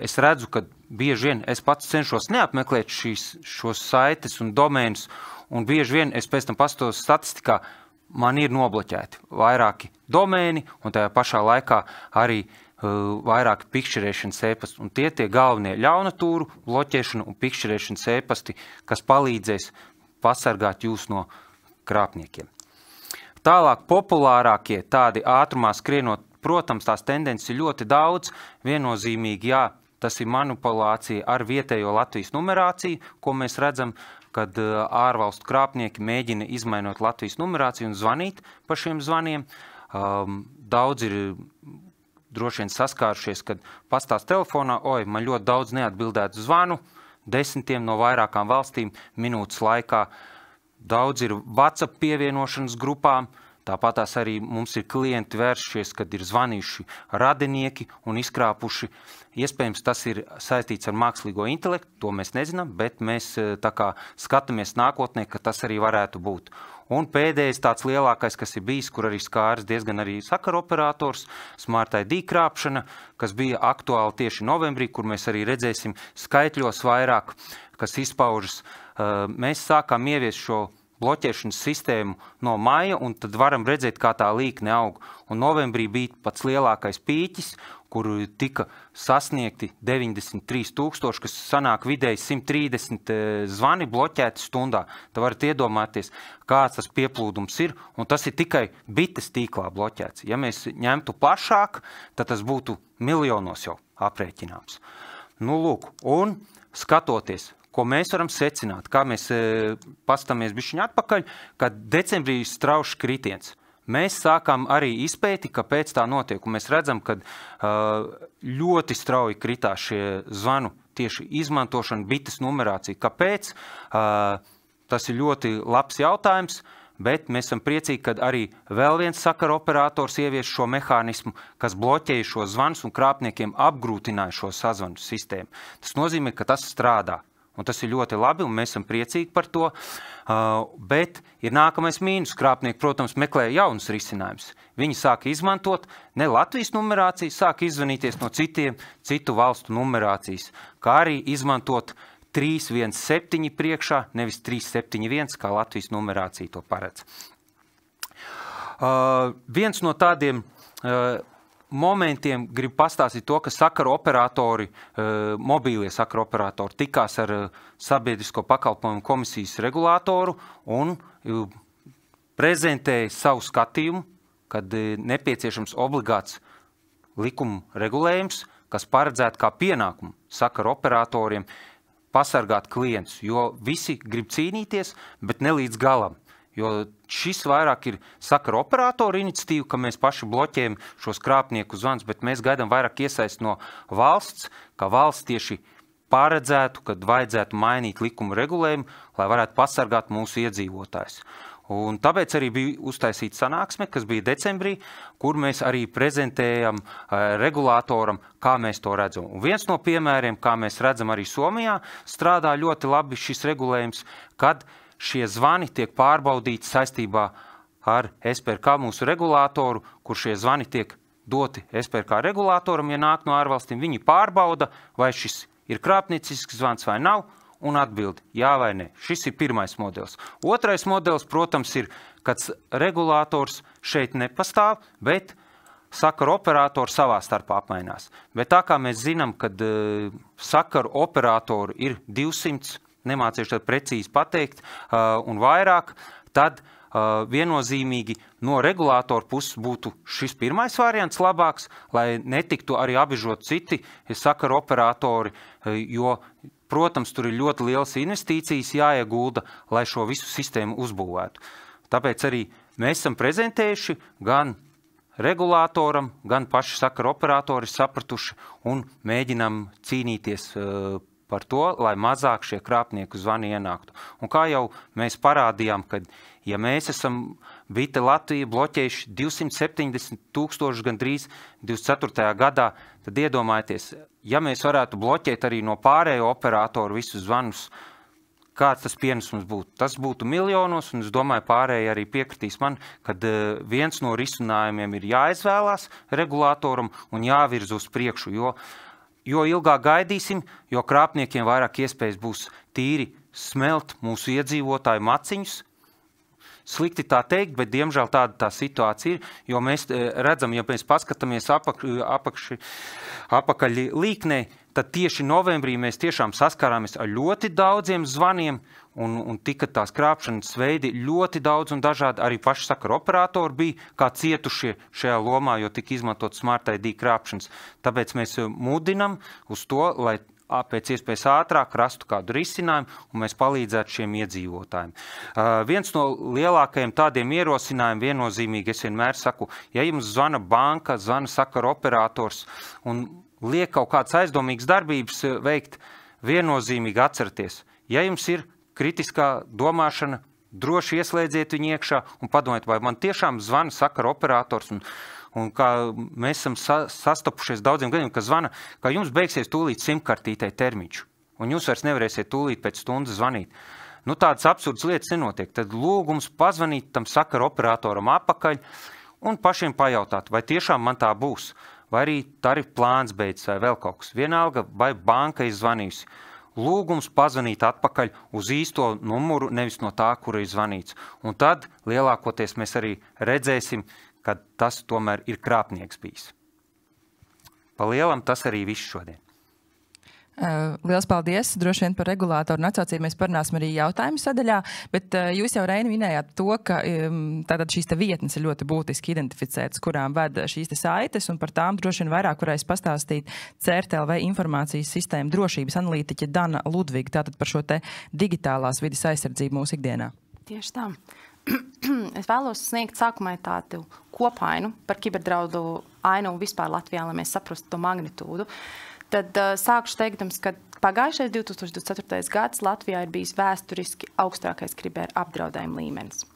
Es redzu, ka bieži vien es pats cenšos neapmeklēt šos saites un domēnus, un bieži vien es pēc tam paskatos statistikā, man ir nobloķēti vairāki domēni, un tajā pašā laikā arī vairāki pikšķerēšanas ēpasti. Un tie galvenie ļaunatūru, bloķēšana un pikšķerēšanas ēpasti, kas palīdzēs pasargāt jūs no krāpniekiem. Tālāk populārākie tādi ātrumā skrienot, protams, tās tendences ir ļoti daudz. Viennozīmīgi, jā, tas ir manipulācija ar vietējo Latvijas numerāciju, ko mēs redzam, kad ārvalstu krāpnieki mēģina izmainot Latvijas numerāciju un zvanīt pa šiem zvaniem. Daudz ir droši vien saskārušies, kad pastās telefonā, man ļoti daudz neatbildētu zvanu, 10 no vairākām valstīm minūtes laikā. Daudz ir WhatsApp pievienošanas grupām, tāpat tās arī mums ir klienti vēršies, kad ir zvanījuši radinieki un izkrāpuši. Iespējams, tas ir saistīts ar mākslīgo intelektu, to mēs nezinām, bet mēs tā kā skatāmies nākotnē, ka tas arī varētu būt. Un pēdējais tāds lielākais, kas ir bijis, kur arī skārs diezgan arī sakaru operators, Smart ID krāpšana, kas bija aktuāli tieši novembrī, kur mēs arī redzēsim skaitļos vairāk, kas izpaužas. Mēs sākām ieviest šo bloķēšanas sistēmu no maija, un tad varam redzēt, kā tā līkne aug. Un novembrī bija pats lielākais pīķis, kur tika sasniegti 93 000, kas sanāk vidēji 130 zvani bloķēti stundā. Tā varat iedomāties, kāds tas pieplūdums ir, un tas ir tikai bites tīklā bloķēts. Ja mēs ņemtu plašāk, tad tas būtu miljonos jau aprēķināms. Nu, lūk, un skatoties, ko mēs varam secināt, kā mēs pastamies bišķiņ atpakaļ, kad decembrī strauši kritiens. Mēs sākām arī izpēti, kāpēc tā notiek, un mēs redzam, ka ļoti strauji kritās šie zvanu tieši izmantošana, bites numerācija. Kāpēc? Tas ir ļoti labs jautājums, bet mēs esam priecīgi, ka arī vēl viens sakaru operators ievieš šo mehānismu, kas bloķēja šo zvanus un krāpniekiem apgrūtināja šo sazvanu sistēmu. Tas nozīmē, ka tas strādā. Un tas ir ļoti labi, un mēs esam priecīgi par to, bet ir nākamais mīnus. Krāpnieki, protams, meklē jaunas risinājumus. Viņi sāka izmantot ne Latvijas numerācijas, sāka izvanīties no citu valstu numerācijas, kā arī izmantot 317 priekšā, nevis 371, kā Latvijas numerācija to paredz. Viens no tādiem momentiem grib pastāstīt to, ka sakaru operatori, mobīlie sakaru operatori tikās ar Sabiedrisko pakalpojumu komisijas regulātoru un prezentēja savu skatījumu, kad nepieciešams obligāts likuma regulējums, kas paredzētu kā pienākumu sakaru operatoriem pasargāt klientus, jo visi grib cīnīties, bet ne līdz galam. Jo šis vairāk ir sakaru operatoru iniciatīva, ka mēs paši bloķējam šos krāpnieku zvans, bet mēs gaidām vairāk iesaist no valsts, ka valsts tieši paredzētu, kad vajadzētu mainīt likuma regulējumu, lai varētu pasargāt mūsu iedzīvotājus. Un tāpēc arī bija uztaisīta sanāksme, kas bija decembrī, kur mēs arī prezentējam regulātoram, kā mēs to redzam. Un viens no piemēriem, kā mēs redzam arī Somijā, strādā ļoti labi šis regulējums, kad šie zvani tiek pārbaudīti saistībā ar SPRK mūsu regulātoru, kur šie zvani tiek doti SPRK regulātoram, ja nāk no ārvalstīm. Viņi pārbauda, vai šis ir krāpniecisks zvans vai nav, un atbild jā vai ne. Šis ir pirmais modelis. Otrais modelis, protams, ir, kad regulātors šeit nepastāv, bet sakaru operatori savā starpā apmainās. Bet tā kā mēs zinām, kad sakaru operatori ir 200, nemācīšu tad precīzi pateikt, un vairāk, tad viennozīmīgi no regulātora puses būtu šis pirmais variants labāks, lai netiktu arī apbežot citi sakaru operatori, jo, protams, tur ir ļoti lielas investīcijas jāiegulda, lai šo visu sistēmu uzbūvētu. Tāpēc arī mēs esam prezentējuši gan regulātoram, gan paši sakaru operatori sapratuši un mēģinam cīnīties par to, lai mazāk šie krāpnieku zvani ienāktu. Un kā jau mēs parādījām, kad ja mēs esam Vite Latvija bloķējuši 270 000 gandrīz 24. gadā, tad iedomājieties, ja mēs varētu bloķēt arī no pārējo operatoru visus zvanus, kāds tas pienesums būtu? Tas būtu miljonos, un es domāju, pārēji arī piekritīs man, kad viens no risinājumiem ir jāizvēlās regulātoram un jāvirz uz priekšu, jo ilgāk gaidīsim, jo krāpniekiem vairāk iespējas būs tīri smelt mūsu iedzīvotāju maciņus. Slikti tā teikt, bet diemžēl tāda tā situācija ir, jo mēs redzam, ja mēs paskatāmies apakaļ līknē, tad tieši novembrī mēs tiešām saskārāmies ar ļoti daudziem zvaniem un tika tās krāpšanas veidi ļoti daudz un dažādi. Arī paši sakaru operatori bija kā cietušie šajā lomā, jo tika izmantot Smart ID krāpšanas. Tāpēc mēs mudinam uz to, lai pēc iespējas ātrāk rastu kādu risinājumu un mēs palīdzētu šiem iedzīvotājiem. Viens no lielākajiem tādiem ierosinājumiem viennozīmīgi, es vienmēr saku, ja jums zvana banka, zvana sakaru operators un liek kaut kādas aizdomīgas darbības veikt, viennozīmīgi atcerieties, ja jums ir kritiskā domāšana, droši ieslēdziet viņu iekšā un padomājiet, vai man tiešām zvana sakaru operators un kā mēs esam sastapušies daudziem gadiem, ka zvana, ka jums beigsies tūlīt simkartītei termiņš, un jūs vairs nevarēsiet tūlīt pēc stundas zvanīt. tādas absurdas lietas nenotiek. Tad lūgums pazvanīt tam sakaru operatoram apakaļ un pašiem pajautāt, vai tiešām man tā būs, vai arī tarifu plāns beidzas vai vēl kaut kas. Vienalga, vai banka ir zvanījusi. Lūgums pazvanīt atpakaļ uz īsto numuru, nevis no tā, kura ir zvanīts. Un tad lielākoties mēs arī redzēsim, ka tas tomēr ir krāpnieks bijis. Pa lielam tas arī viss šodien. Liels paldies. Droši vien par regulātoru un atsaucību mēs parunāsim arī jautājumu sadaļā, bet jūs jau, Reini, minējāt to, ka tātad šīs vietnes ir ļoti būtiski identificētas, kurām ved šīs saites, un par tām droši vien vairāk varēs pastāstīt CERT.LV informācijas sistēma drošības analītiķa Dana Ludviga, tātad par šo te digitālās vides aizsardzību mūsu ikdienā. Tieši tā. Es vēlos sniegt sākumā tādu kopainu par kiberdraudu ainu vispār Latvijā, lai mēs saprastu to magnitūdu. Tad sākšu teikdams, ka pagājušais 2024. gads Latvijā ir bijis vēsturiski augstākais kiber apdraudējuma līmenis.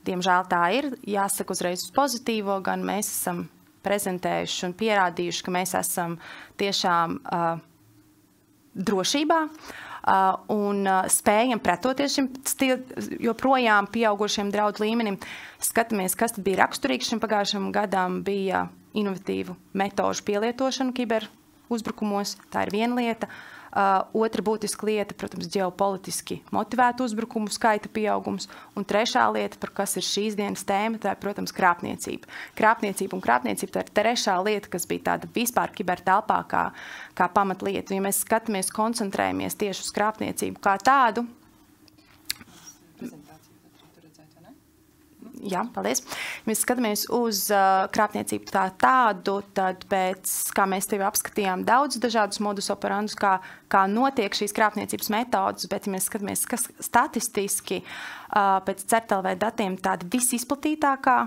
Diemžēl tā ir, jāsaka uzreiz uz pozitīvo, gan mēs esam prezentējuši un pierādījuši, ka mēs esam tiešām drošībā un spējam pretoties šim joprojām pieaugušiem draudu līmenim. Skatāmies, kas tad bija raksturīgs šim pagājušam gadam, bija inovatīvu metožu pielietošana kiber uzbrukumos, tā ir viena lieta. Otra būtiska lieta, protams, ģeopolitiski motivētu uzbrukumu skaita pieaugums. Un trešā lieta, par kas ir šīs dienas tēma, tā ir, protams, krāpniecība. Krāpniecība tā ir trešā lieta, kas bija tāda vispār kibertelpā kā pamatlieta. Ja mēs skatāmies, koncentrējamies tieši uz krāpniecību kā tādu, jā, paldies. Mēs skatāmies uz krāpniecību tādu, tad pēc, kā mēs tevi apskatījām, daudz dažādus modus operandus, kā notiek šīs krāpniecības metodas, bet ja mēs skatāmies, kas statistiski pēc CERT.LV datiem tāda visizplatītākā,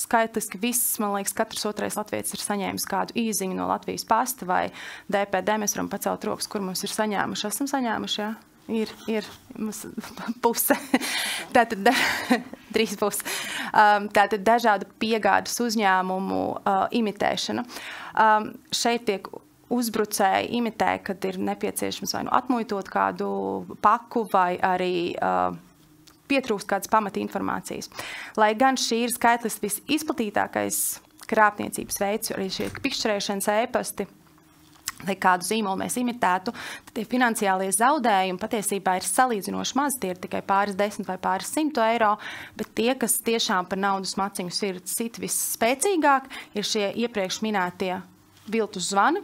skaitliski viss, man liekas, katrs otrais latvietis ir saņēmis kādu īziņu no Latvijas pasta vai DPD, mēs varam pacelt rokas, kur mums ir saņēmuši. Esam saņēmuši, jā? Ir puse. Tātad 3 puses. Tātad dažādu piegādes uzņēmumu imitēšana. Šeit tiek uzbrucēji imitē, kad ir nepieciešams vai nu atmuitot kādu paku vai arī pietrūkst kādas pamata informācijas. Lai gan šī ir skaitliski visizplatītākais krāpniecības veids, arī šie pikšķerēšanas ēpasti, lai kādu zīmolu mēs imitētu, tad tie finansiālie zaudējumi patiesībā ir salīdzinoši maz. Tie ir tikai pāris 10 vai pāris 100 eiro, bet tie, kas tiešām par naudas maciņu sit visspēcīgāk, ir šie iepriekš minētie viltus zvani,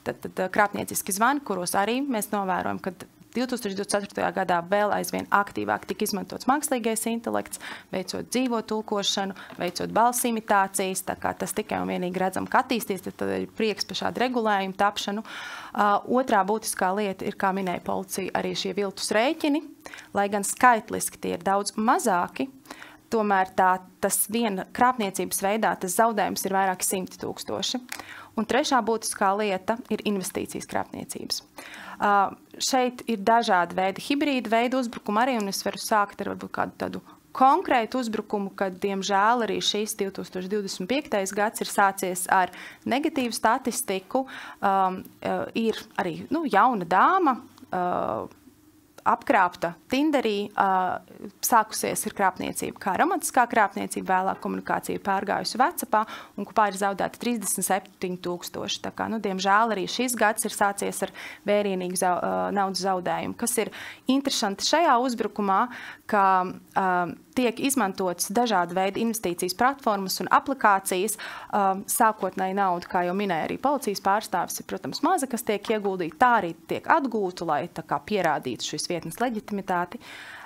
tad krāpnieciski zvani, kuros arī mēs novērojam, ka 2024. gadā vēl aizvien aktīvāk tika izmantots mākslīgais intelekts, veicot dzīvo tulkošanu, veicot balss imitācijas, tā kā tas tikai un vienīgi redzam, ka attīstīs, tad ir prieks par šādu regulējumu tapšanu. Otrā būtiskā lieta ir, kā minēja policija, arī šie viltus rēķini, lai gan skaitliski tie ir daudz mazāki, tomēr tas viena krāpniecības veidā, tas zaudējums ir vairāki 100 000. Un trešā būtiskā lieta ir investīcijas krāpniecības. Šeit ir dažādi veidi, hibrīda veidu uzbrukumi arī, un es varu sākt ar varbūt kādu tādu konkrētu uzbrukumu, kad, diemžēl, arī šīs 2025. gads ir sācies ar negatīvu statistiku. Ir arī jauna dāma, apkrāpta Tinderī, sākusies ir krāpniecība, kā romantiskā krāpniecība, vēlāk komunikācija pārgājusi WhatsAppā, un kopā ir zaudēta 37 000. Tā kā, diemžēl, arī šis gads ir sācies ar vērienīgu naudas zaudējumu. Kas ir interesanti šajā uzbrukumā, ka tiek izmantotas dažādi veidi investīcijas platformas un aplikācijas. Sākotnēji nauda, kā jau minēja arī policijas pārstāvis, ir, protams, maza, kas tiek ieguldīta, tā arī tiek atgūta, lai tā kā pierādītu šīs vietnes leģitimitāti.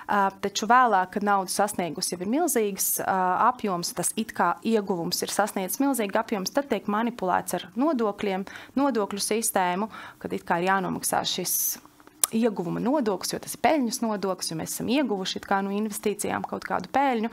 Taču vēlāk, kad nauda sasniegus jau ir milzīgs apjoms, tas it kā ieguvums ir sasniedzis milzīgi apjoms, tad tiek manipulēts ar nodokļiem, nodokļu sistēmu, kad it kā ir jānomaksā šis ieguvuma nodoklis, jo tas ir peļņas nodoklis, jo mēs esam ieguvuši no investīcijām kaut kādu peļņu.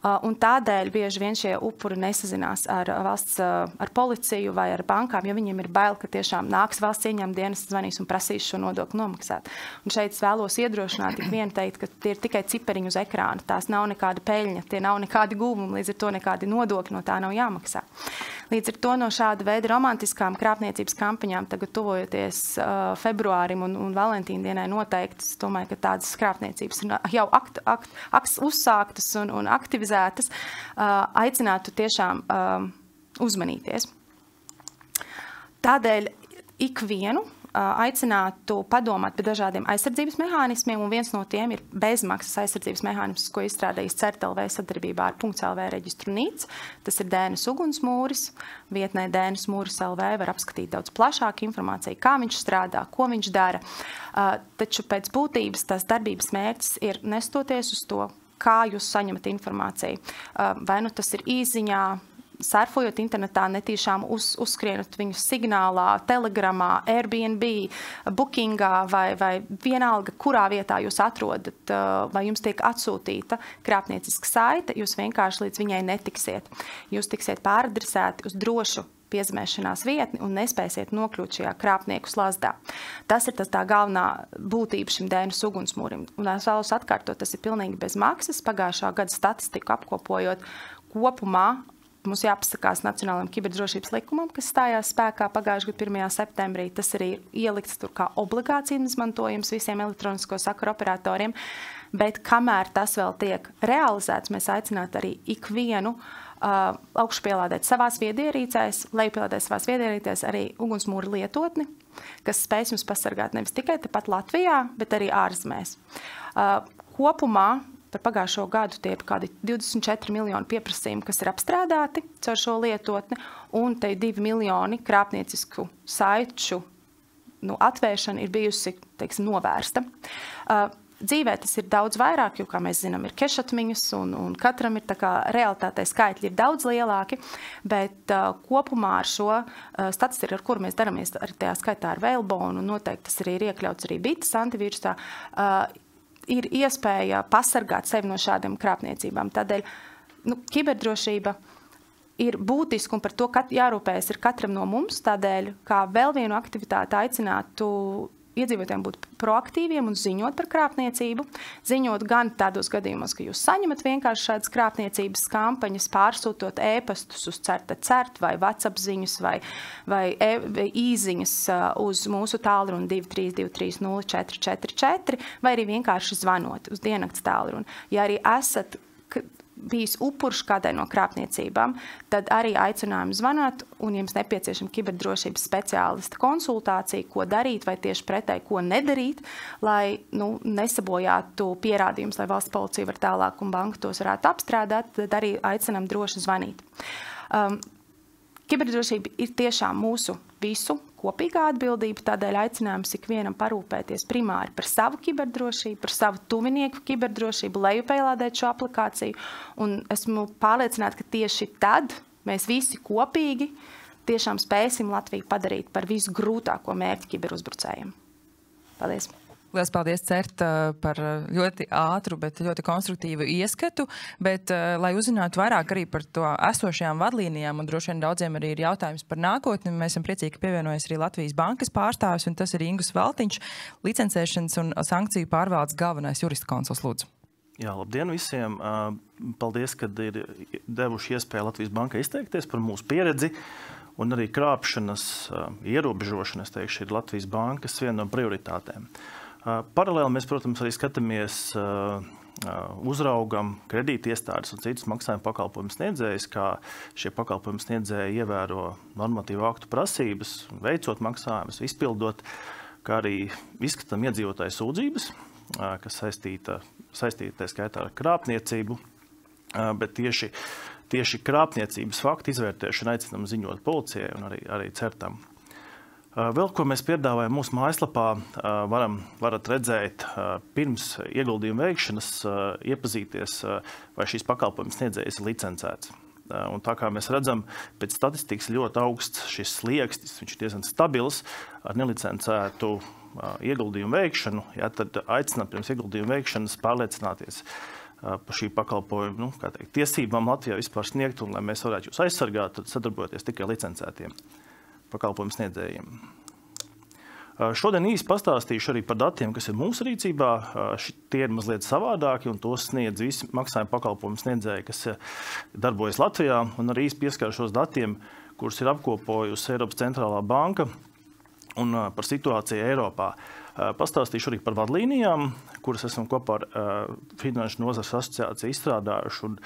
Un tādēļ bieži vien šie upuri nesazinās ar policiju vai ar bankām, jo viņiem ir bail, ka tiešām nāks valsts ieņēmuma dienests, zvanīs un prasīs šo nodokli nomaksāt. Un šeit es vēlos iedrošināt tik vienu teikt, ka tie ir tikai cipariņi uz ekrāna. Tās nav nekāda peļņa, tie nav nekādi guvumi, līdz ar to nekādi nodokļi no tā nav jāmaksā. Līdz ar to no šāda veida romantiskām krāpniecības kampaņām, tagad tuvojoties februārim un Valentīna dienai noteikti, es domāju, ka tādas krāpniecības ir jau uzsāktas un aktivizētas, aicinātu tiešām uzmanīties. Tādēļ ikvienu aicinātu padomāt par dažādiem aizsardzības mehānismiem, un viens no tiem ir bezmaksas aizsardzības mehānisms, ko izstrādājis CERT.LV sadarbībā ar .LV reģistru NIC. Tas ir DNS ugunsmūris. Vietnē DNS mūris LV var apskatīt daudz plašāku informāciju, kā viņš strādā, ko viņš dara. Taču pēc būtības tās darbības mērķis ir nestoties uz to, kā jūs saņemat informāciju. Vai nu tas ir īziņā, surfojot internetā, netīšām uzskrienot viņu signālā, telegramā, Airbnb, Bookingā vai vienalga, kurā vietā jūs atrodat, vai jums tiek atsūtīta krāpnieciska saite, jūs vienkārši līdz viņai netiksiet. Jūs tiksiet pāradresēti uz drošu piezemēšanās vietni un nespēsiet nokļūt šajā krāpnieku slazdā. Tas ir tā galvenā būtība šim DNS ugunsmūrim. Un es vēlos atkārtot, tas ir pilnīgi bez maksas. Pagājušā gada statistiku apkopojot kopumā, mums jāpasakās Nacionālajam kiberdrošības likumam, kas stājās spēkā pagājušā gada 1. septembrī. Tas arī ielikts tur kā obligācija izmantojums visiem elektronisko sakaru operatoriem. Bet kamēr tas vēl tiek realizēts, mēs aicinātu arī ikvienu augšupielādēt savās viedierīcēs, lejupielādēt savās viedierīcēs arī ugunsmūra lietotni, kas spēs jums pasargāt nevis tikai tepat Latvijā, bet arī ārzemēs. Kopumā par pagājušo gadu tie ir kādi 24 miljoni pieprasījumi, kas ir apstrādāti caur šo lietotni, un te 2 miljoni krāpniecisku saiču atvēršana ir bijusi, teiksim, novērsta. Dzīvē tas ir daudz vairāk, jo, kā mēs zinām, ir kešatmiņas, un katram ir tā kā realitātei skaitļi ir daudz lielāki, bet kopumā ar šo statistiku, ar kuru mēs daramies, arī tajā skaitā ar Whalebone, un noteikti tas arī ir iekļauts arī Bites antivīrusā, ir iespēja pasargāt sevi no šādiem krāpniecībām. Tādēļ kiberdrošība ir būtiska un par to jārūpējas ir katram no mums. Tādēļ, kā vēl vienu aktivitāti aicinātu iedzīvotājiem būt proaktīviem un ziņot par krāpniecību. Ziņot gan tādos gadījumos, ka jūs saņemat vienkārši šādas krāpniecības kampaņas, pārsūtot e-pastus uz CERT vai WhatsApp ziņus vai īziņas uz mūsu tālruni 232304444 vai arī vienkārši zvanot uz diennakts tālruni. Ja arī esat bijis upurš kādai no krāpniecībām, tad arī aicinājumu zvanāt, un jums nepieciešama kiberdrošības speciālista konsultācija, ko darīt vai tieši pretēji, ko nedarīt, lai nesabojātu pierādījumus, lai valsts policija var tālāk un banka tos varētu apstrādāt, tad arī aicinām droši zvanīt. Kiberdrošība ir tiešām mūsu visu kopīgā atbildība, tādēļ aicinājums ikvienam parūpēties primāri par savu kiberdrošību, par savu tuvinieku kiberdrošību, lejupielādēt šo aplikāciju, un esmu pārliecināta, ka tieši tad mēs visi kopīgi tiešām spēsim Latviju padarīt par visu grūtāko mērķi kiberuzbrucējiem. Paldies! Lielas paldies, CERT, par ļoti ātru, bet ļoti konstruktīvu ieskatu, bet, lai uzzinātu vairāk arī par to esošajām vadlīnijām, un droši vien daudziem arī ir jautājums par nākotni, mēs esam priecīgi, ka pievienojas arī Latvijas bankas pārstāvis, un tas ir Ingus Veltiņš, licencēšanas un sankciju pārvaldes galvenais jurista konsuls, lūdzu. Jā, labdien visiem! Paldies, kad ir devuši iespēju Latvijas bankai izteikties par mūsu pieredzi, un arī krāpšanas ierobežošana, es teikšu, ir Latvijas bankas viena no prioritātēm. Paralēli mēs, protams, arī skatāmies, uzraugam kredītiestādes un citus maksājumu pakalpojumu sniedzējus, kā šie pakalpojumu sniedzēji ievēro normatīvu aktu prasības, veicot maksājumus, izpildot, kā arī izskatām iedzīvotāju sūdzības, kas saistīta skaitā ar krāpniecību, bet tieši krāpniecības faktu izvērtēšanu aicinām ziņot policijai un arī CERTam. Vēl, ko mēs piedāvājam mūsu mājaslapā, varat redzēt pirms ieguldījuma veikšanas, iepazīties, vai šīs pakalpojums sniedzējs ir licencēts. Un tā kā mēs redzam, pēc statistikas ļoti augsts šis slieksnis, viņš ir diezgan stabils ar nelicencētu ieguldījumu veikšanu, tad aicinām pirms ieguldījuma veikšanas pārliecināties par šī pakalpojumu tiesībām Latvijā vispār sniegt, un lai mēs varētu jūs aizsargāt, tad sadarbojoties tikai licencētiem pakalpojumu sniedzējiem. Šodien īsi pastāstīšu arī par datiem, kas ir mūsu rīcībā. Tie ir mazliet savādāki, un tos sniedz visi maksājuma pakalpojumu sniedzēji, kas darbojas Latvijā, un arī īsi pieskaršos datiem, kuras ir apkopojusi Eiropas centrālā banka un par situāciju Eiropā. Pastāstīšu arī par vadlīnijām, kuras esam kopā ar Finanšu nozares asociāciju izstrādājuši. Un,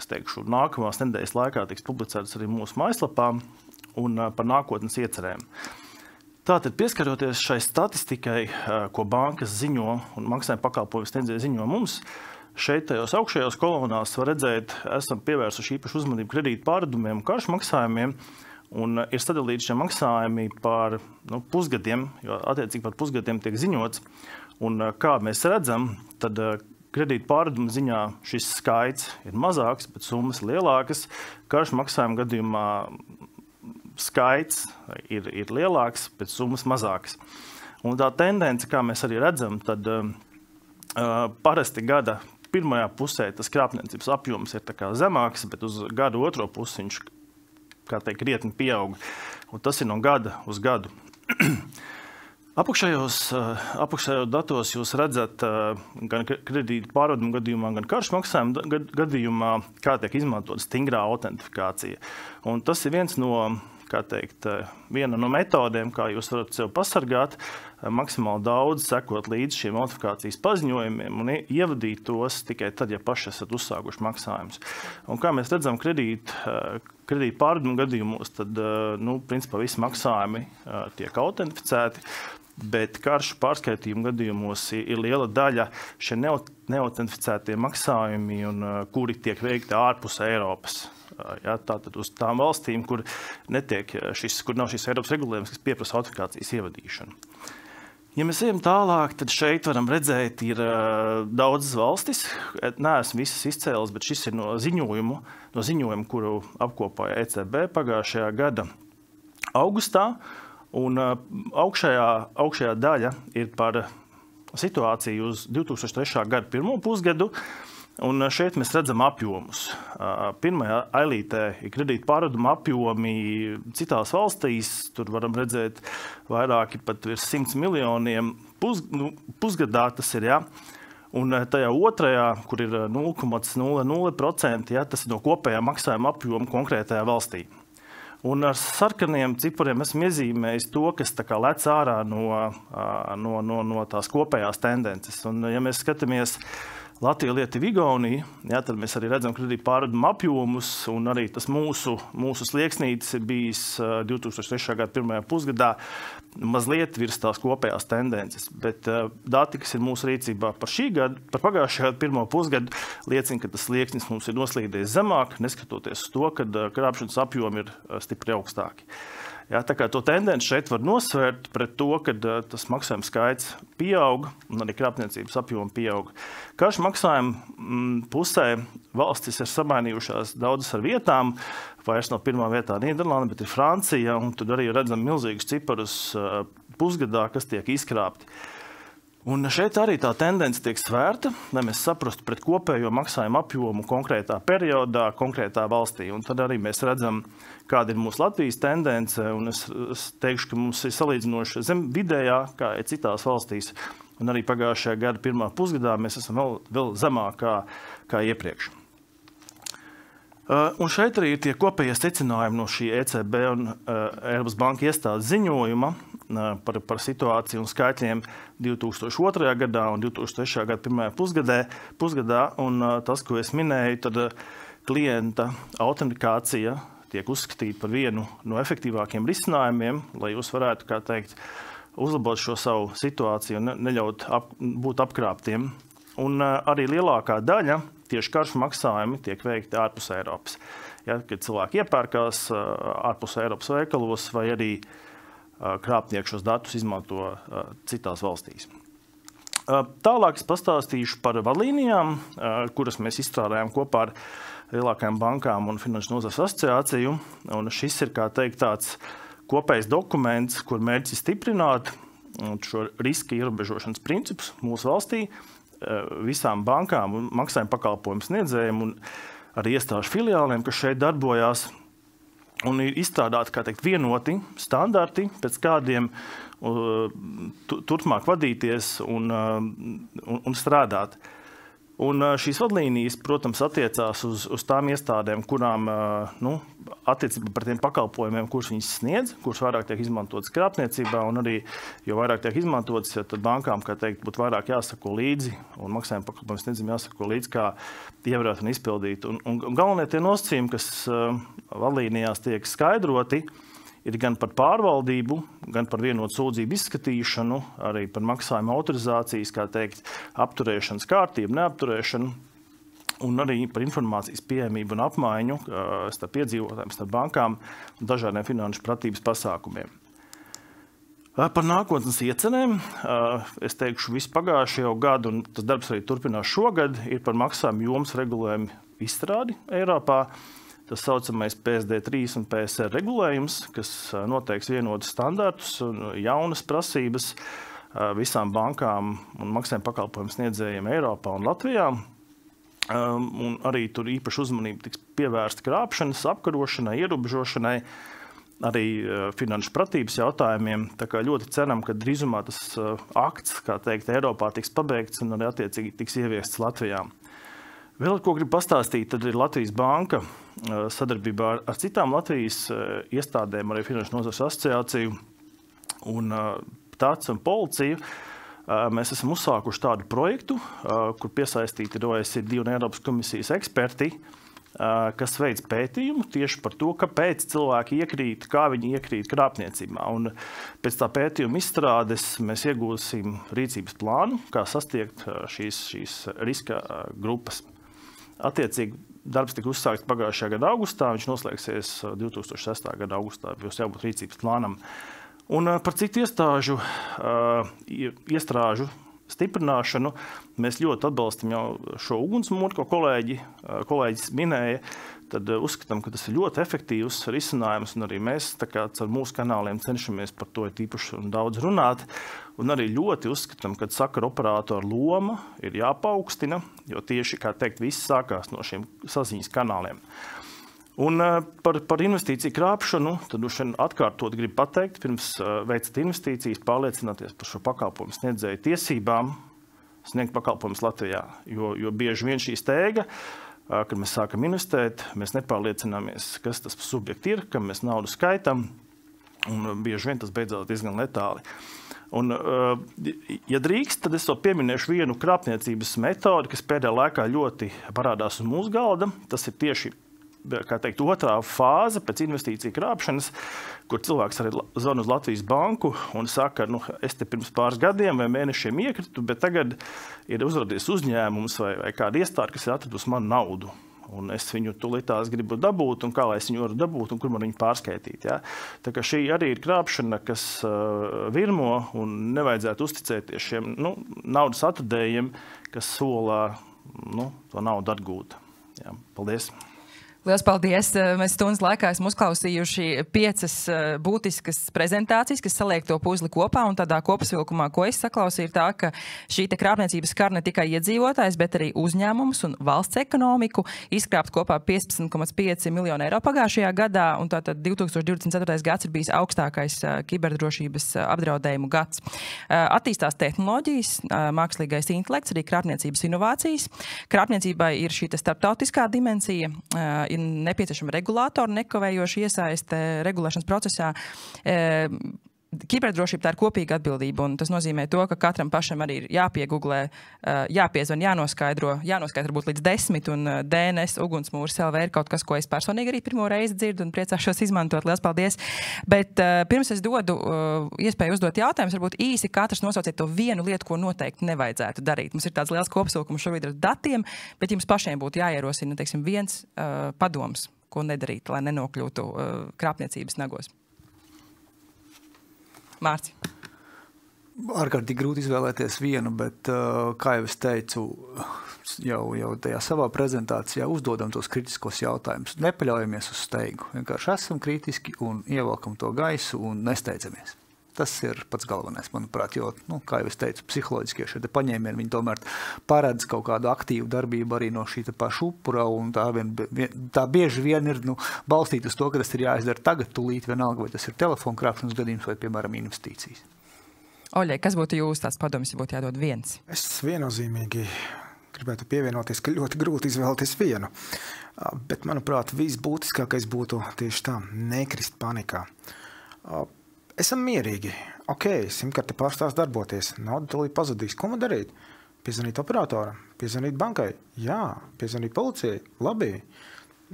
es teikšu, nākamās nedēļas laikā tiks publicētas arī mūsu mājaslapā un par nākotnes iecerēm. Tātad pieskaroties šai statistikai, ko bankas ziņo un maksājuma pakalpojumu sniedzēji ziņo mums, šeit tajos augšējos kolonās var redzēt, esam pievērsuši īpašu uzmanību kredītu pārvedumiem un karšu maksājumiem, un ir sadalīti šie maksājumi par pusgadiem, jo attiecīgi par pusgadiem tiek ziņots. Un kā mēs redzam, tad kredītu pārvedumu ziņā šis skaits ir mazāks, bet summas lielākas. Karšu maksājumu gadījumā skaits ir lielāks, bet summas mazākas. Un tā tendence, kā mēs arī redzam, tad parasti gada pirmajā pusē tas krāpniecības apjoms ir tā kā zemāks, bet uz gadu otro pusi viņš krietni pieaug. Un tas ir no gada uz gadu. Apakšējos datos jūs redzat gan kredītu pārvedumu gadījumā, gan karšu maksājumu gadījumā, kā tiek izmantot stingrā autentifikācija. Un tas ir viena no metodēm, kā jūs varat sev pasargāt, maksimāli daudz sekot līdz šiem autentifikācijas paziņojumiem un ievadīt tos tikai tad, ja paši esat uzsākuši maksājumus. Un kā mēs redzam kredītu pārvedumu gadījumos, tad principā visi maksājumi tiek autentificēti, bet karšu pārskaitījumu gadījumos ir liela daļa šie neautentificētie maksājumi, kuri tiek veikti ārpus Eiropas. Tātad uz tām valstīm, kur nav šis Eiropas regulējums, kas pieprasa autentifikācijas ievadīšanu. Ja mēs ejam tālāk, tad šeit varam redzēt, ir daudzas valstis. Neesmu visas izcēlis, bet šis ir no ziņojuma, kuru apkopoja ECB pagājušajā gada augustā. Un augšējā daļa ir par situāciju uz 2003. Gada pirmo pusgadu. Un šeit mēs redzam apjomus. Pirmajā ailītē ir kredītu pārvedumu apjomi citās valstīs. Tur varam redzēt vairāki pat virs 100 miljoniem pusgadā tas ir, ja. Un tajā otrajā, kur ir 0,00%, ja, tas ir no kopējā maksājuma apjoma konkrētajā valstī. Un ar sarkaniem cipariem esmu iezīmējis to, kas tā kā lec ārā no tās kopējās tendences. Un ja mēs skatāmies Latviju, Lietuvu, Igauniju, ja, tad mēs arī redzam kredītu pārvedumu apjomus, un arī tas mūsu slieksnītis ir bijis 2003. Gada pirmajā pusgadā mazliet virs tās kopējās tendences. Bet dati, kas ir mūsu rīcībā par pagājušā gada pirmo pusgadu, liecina, ka tas slieksnis mums ir noslīdējis zemāk, neskatoties uz to, ka krāpšanas apjomi ir stipri augstāki. Ja, tā kā to tendenci šeit var nosvērt pret to, ka tas maksājuma skaits pieaug un arī krāpniecības apjoma pieaug. Karšu maksājuma pusē valstis ir samainījušās daudzas ar vietām. Vairs nav pirmā vietā Nīderlanda, bet ir Francija, un tur arī redzam milzīgus ciparus pusgadā, kas tiek izkrāpti. Un šeit arī tā tendence tiek svērta, lai mēs saprastu pret kopējo maksājumu apjomu konkrētā periodā, konkrētā valstī. Un tad arī mēs redzam, kāda ir mūsu Latvijas tendence, un es teikšu, ka mums ir salīdzinoši zem vidējā, kā ir citās valstīs. Un arī pagājušajā gada pirmā pusgadā mēs esam vēl zemāk kā iepriekš. Un šeit arī ir tie kopējie secinājumi no šī ECB un Eiropas banka iestādes ziņojuma par situāciju un skaitļiem 2002. Gadā un 2003. Gada pirmajā pusgadā. Un tas, ko es minēju, tad klienta autentikācija tiek uzskatīta par vienu no efektīvākiem risinājumiem, lai jūs varētu, kā teikt, uzlabot šo savu situāciju un neļaut būt apkrāptiem. Un arī lielākā daļa tieši karšu maksājumi tiek veikti ārpus Eiropas. Ja, kad cilvēki iepērkās ārpus Eiropas veikalos vai arī krāpnieki šos datus izmanto citās valstīs. Tālāk es pastāstīšu par vadlīnijām, kuras mēs izstrādājām kopā ar lielākajām bankām un Finanšu nozares asociāciju. Un šis ir, kā teikt, tāds kopējs dokuments, kur mērķis stiprināt šo riska ierobežošanas principus mūsu valstī, visām bankām un maksājuma pakalpojumu sniedzējiem un arī iestāžu filiāliem, kas šeit darbojās. Un ir izstrādāti, kā teikt, vienoti standarti, pēc kādiem turpmāk vadīties un strādāt. Un šīs vadlīnijas, protams, attiecās uz tām iestādēm, kurām attiecībā par tiem pakalpojumiem, kurus viņas sniedz, kurus vairāk tiek izmantotas krāpniecībā, un arī, jo vairāk tiek izmantotas, tad bankām, kā teikt, būtu vairāk jāsako līdzi, un maksājuma pakalpojums sniedzējiem jāsako līdzi, kā ievērot un izpildīt. Un galvenie tie nosacījumi, kas vadlīnijās tiek skaidroti, ir gan par pārvaldību, gan par vienotu sūdzību izskatīšanu, arī par maksājuma autorizācijas, kā teikt, apturēšanas kārtību, neapturēšanu, un arī par informācijas pieejamību un apmaiņu starp iedzīvotājiem, starp bankām un dažādiem finanšu pratības pasākumiem. Par nākotnes iecenēm, es teikšu, visu pagājušajo gadu, un tas darbs arī turpinās šogad, ir par maksājumu jomas regulējumu izstrādi Eiropā. Tas saucamais PSD3 un PSR regulējums, kas noteiks vienotus standartus un jaunas prasības visām bankām un maksājuma pakalpojumu sniedzējiem Eiropā un Latvijā. Un arī tur īpaši uzmanība tiks pievērsta krāpšanas, apkarošanai, ierobežošanai, arī finanšu pratības jautājumiem. Tā kā ļoti ceram, ka drīzumā tas akts, kā teikt, Eiropā tiks pabeigts un arī attiecīgi tiks ieviests Latvijā. Vēl, ko gribu pastāstīt, tad ir Latvijas banka sadarbībā ar citām Latvijas iestādēm, arī Finanšu nozares asociāciju un TAC un policiju. Mēs esam uzsākuši tādu projektu, kur piesaistīti ir OECD un Eiropas komisijas eksperti, kas veic pētījumu tieši par to, kāpēc cilvēki iekrīt, kā viņi iekrīt krāpniecībā. Un pēc tā pētījuma izstrādes mēs iegūsim rīcības plānu, kā sasniegt šīs riska grupas. Attiecīgi darbs tika uzsākts pagājušajā gada augustā, viņš noslēgsies 2006. Gada augustā, būs jābūt rīcības plānam. Un par citu iestrāžu stiprināšanu mēs ļoti atbalstam jau šo ugunsmūru, ko kolēģis minēja. Tad uzskatām, ka tas ir ļoti efektīvs risinājums, un arī mēs ar mūsu kanāliem cenšamies par to īpaši un daudz runāt. Un arī ļoti uzskatām, ka sakaru operātoru loma ir jāpaukstina, jo tieši, kā teikt, viss sākās no šiem saziņas kanāliem. Un par investīciju krāpšanu, tad atkārtot gribu pateikt, pirms veicat investīcijas, pārliecināties par šo pakalpojumu sniedzēju tiesībām sniegt pakalpojumus Latvijā, jo bieži vien šī steiga, kad mēs sākam investēt, mēs nepārliecināmies, kas tas subjekti ir, kam mēs naudu skaitam, un bieži vien tas beidzās diezgan letāli. Un, ja drīkst, tad es vēl pieminēšu vienu krāpniecības metodi, kas pēdējā laikā ļoti parādās uz mūsu galda. Tas ir tieši, kā teikt, otrā fāze pēc investīciju krāpšanas, kur cilvēks arī zvana uz Latvijas banku un saka, es te pirms pāris gadiem vai mēnešiem iekritu, bet tagad ir uzradies uzņēmums vai kāda iestāde, kas ir atradusi manu naudu. Un es viņu tūlītās gribu dabūt, un kā lai es viņu varu dabūt, un kur man viņu pārskaitīt. Ja? Tā kā šī arī ir krāpšana, kas virmo, un nevajadzētu uzticēties šiem naudas atradējiem, kas solā to naudu atgūt. Ja? Paldies! Lielas paldies! Mēs stundas laikā esam uzklausījuši 5 būtiskas prezentācijas, kas saliek to puzli kopā, un tādā kopsavilkumā, ko es saklausīju, ir tā, ka šī te krāpniecības skar ne tikai iedzīvotājs, bet arī uzņēmumus un valsts ekonomiku, izkrāpt kopā 15,5 miljonu eiro pagājušajā gadā, un tātad 2024. gads ir bijis augstākais kiberdrošības apdraudējumu gads. Attīstās tehnoloģijas, mākslīgais intelekts, arī krāpniecības inovācijas. Krāpniecībai ir šī starptautiskā dimensija, ir nepieciešama regulātora nekavējoša iesaiste regulēšanas procesā. Kiberdrošība tā ir kopīga atbildība, un tas nozīmē to, ka katram pašam arī ir jāpiegooglē, jāpiezvan, jānoskaidro būt līdz 10, un DNS ugunsmūrs LV ir kaut kas, ko es personīgi arī pirmo reizi dzirdu un priecāšos izmantot. Lielas paldies! Bet pirms es dodu iespēju uzdot jautājumus, varbūt īsi katrs nosauciet to vienu lietu, ko noteikti nevajadzētu darīt. Mums ir tāds liels kopsavilkums šobrīd ar datiem, bet jums pašiem būtu jāierosina, teiksim, viens padoms, ko nedarīt, lai nenokļūtu krāpniecības nagos. Mārci. Ārkārtīgi grūti izvēlēties vienu, bet, kā jau es teicu, jau tajā savā prezentācijā uzdodam tos kritiskos jautājumus. Nepaļaujamies uz steigu. Vienkārši esam kritiski un ievelkam to gaisu un nesteidzamies. Tas ir pats galvenais, manuprāt, jo, kā jau es teicu, psiholoģiskie šie paņēmieni, viņi tomēr paredz kaut kādu aktīvu darbību arī no šī paša upura, un tā bieži vien ir balstīta uz to, ka tas ir jāizdara tagad, tūlīt vienalga, vai tas ir telefona krāpšanas gadījums vai, piemēram, investīcijas. Oļai, kas būtu jūs tāds padoms, ja būtu jādod viens? Es viennozīmīgi gribētu pievienoties, ka ļoti grūti izvēlēties vienu. Bet, manuprāt, visbūtiskākais būtu tieši tā, nekrist panikā. Esam mierīgi. Ok, simkarte pārstās darboties, nauda tūlīt pazudīs. Ko man darīt? Piezvanīt operatoram, piezvanīt bankai. Jā, piezvanīt policijai. Labi.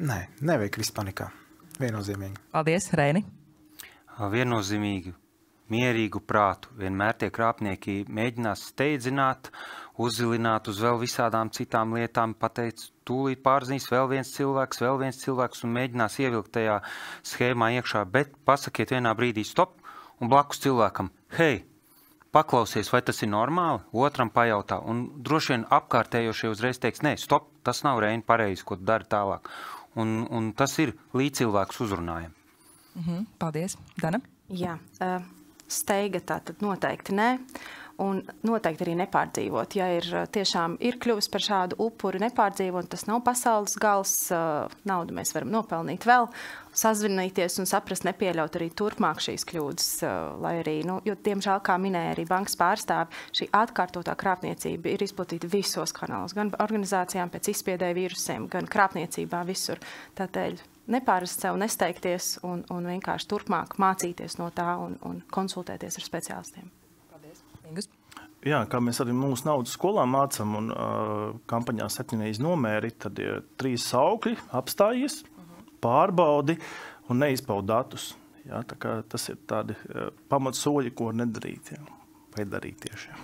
Nē, nevajag krist panikā. Viennozīmīgi. Paldies, Reini. Viennozīmīgi, mierīgu prātu. Vienmēr tie krāpnieki mēģinās steidzināt, uzzilināt uz vēl visādām citām lietām, pateic, tūlīt pārzinīs vēl viens cilvēks un mēģinās ievilkt tajā schēmā iekšā, bet pasakiet vienā brīdī stop un blakus cilvēkam, hei, paklausies, vai tas ir normāli, otram pajautā, un droši vien apkārtējošie uzreiz teiks, nē, stop, tas nav Reini pareizi, ko tu dari tālāk. Un tas ir līdz cilvēks uzrunājam. Paldies. Dana? Jā, steiga tātad noteikti nē. Un noteikti arī nepārdzīvot. Ja tiešām ir kļuvis par šādu upuri nepārdzīvot, tas nav pasaules gals, naudu mēs varam nopelnīt vēl, sazvinīties un saprast, nepieļaut arī turpmāk šīs kļūdas, lai arī, jo diemžēl, kā minēja arī bankas pārstāvi, šī atkārtotā krāpniecība ir izplatīta visos kanālos, gan organizācijām pēc izspiedēja vīrusiem, gan krāpniecībā visur. Tātad nepārast sev, nesteigties un vienkārši turpmāk mācīties no tā un konsultēties ar speciālistiem. Jā, kā mēs arī mūsu naudas skolā mācām un kampaņā 7 nomēri, tad ir 3 saukļi, apstājies, pārbaudi un neizpaudi datus. Jā, tā kā tas ir tādi pamatsoļi, ko nedarīt, jā, vai darīt tieši. Jā.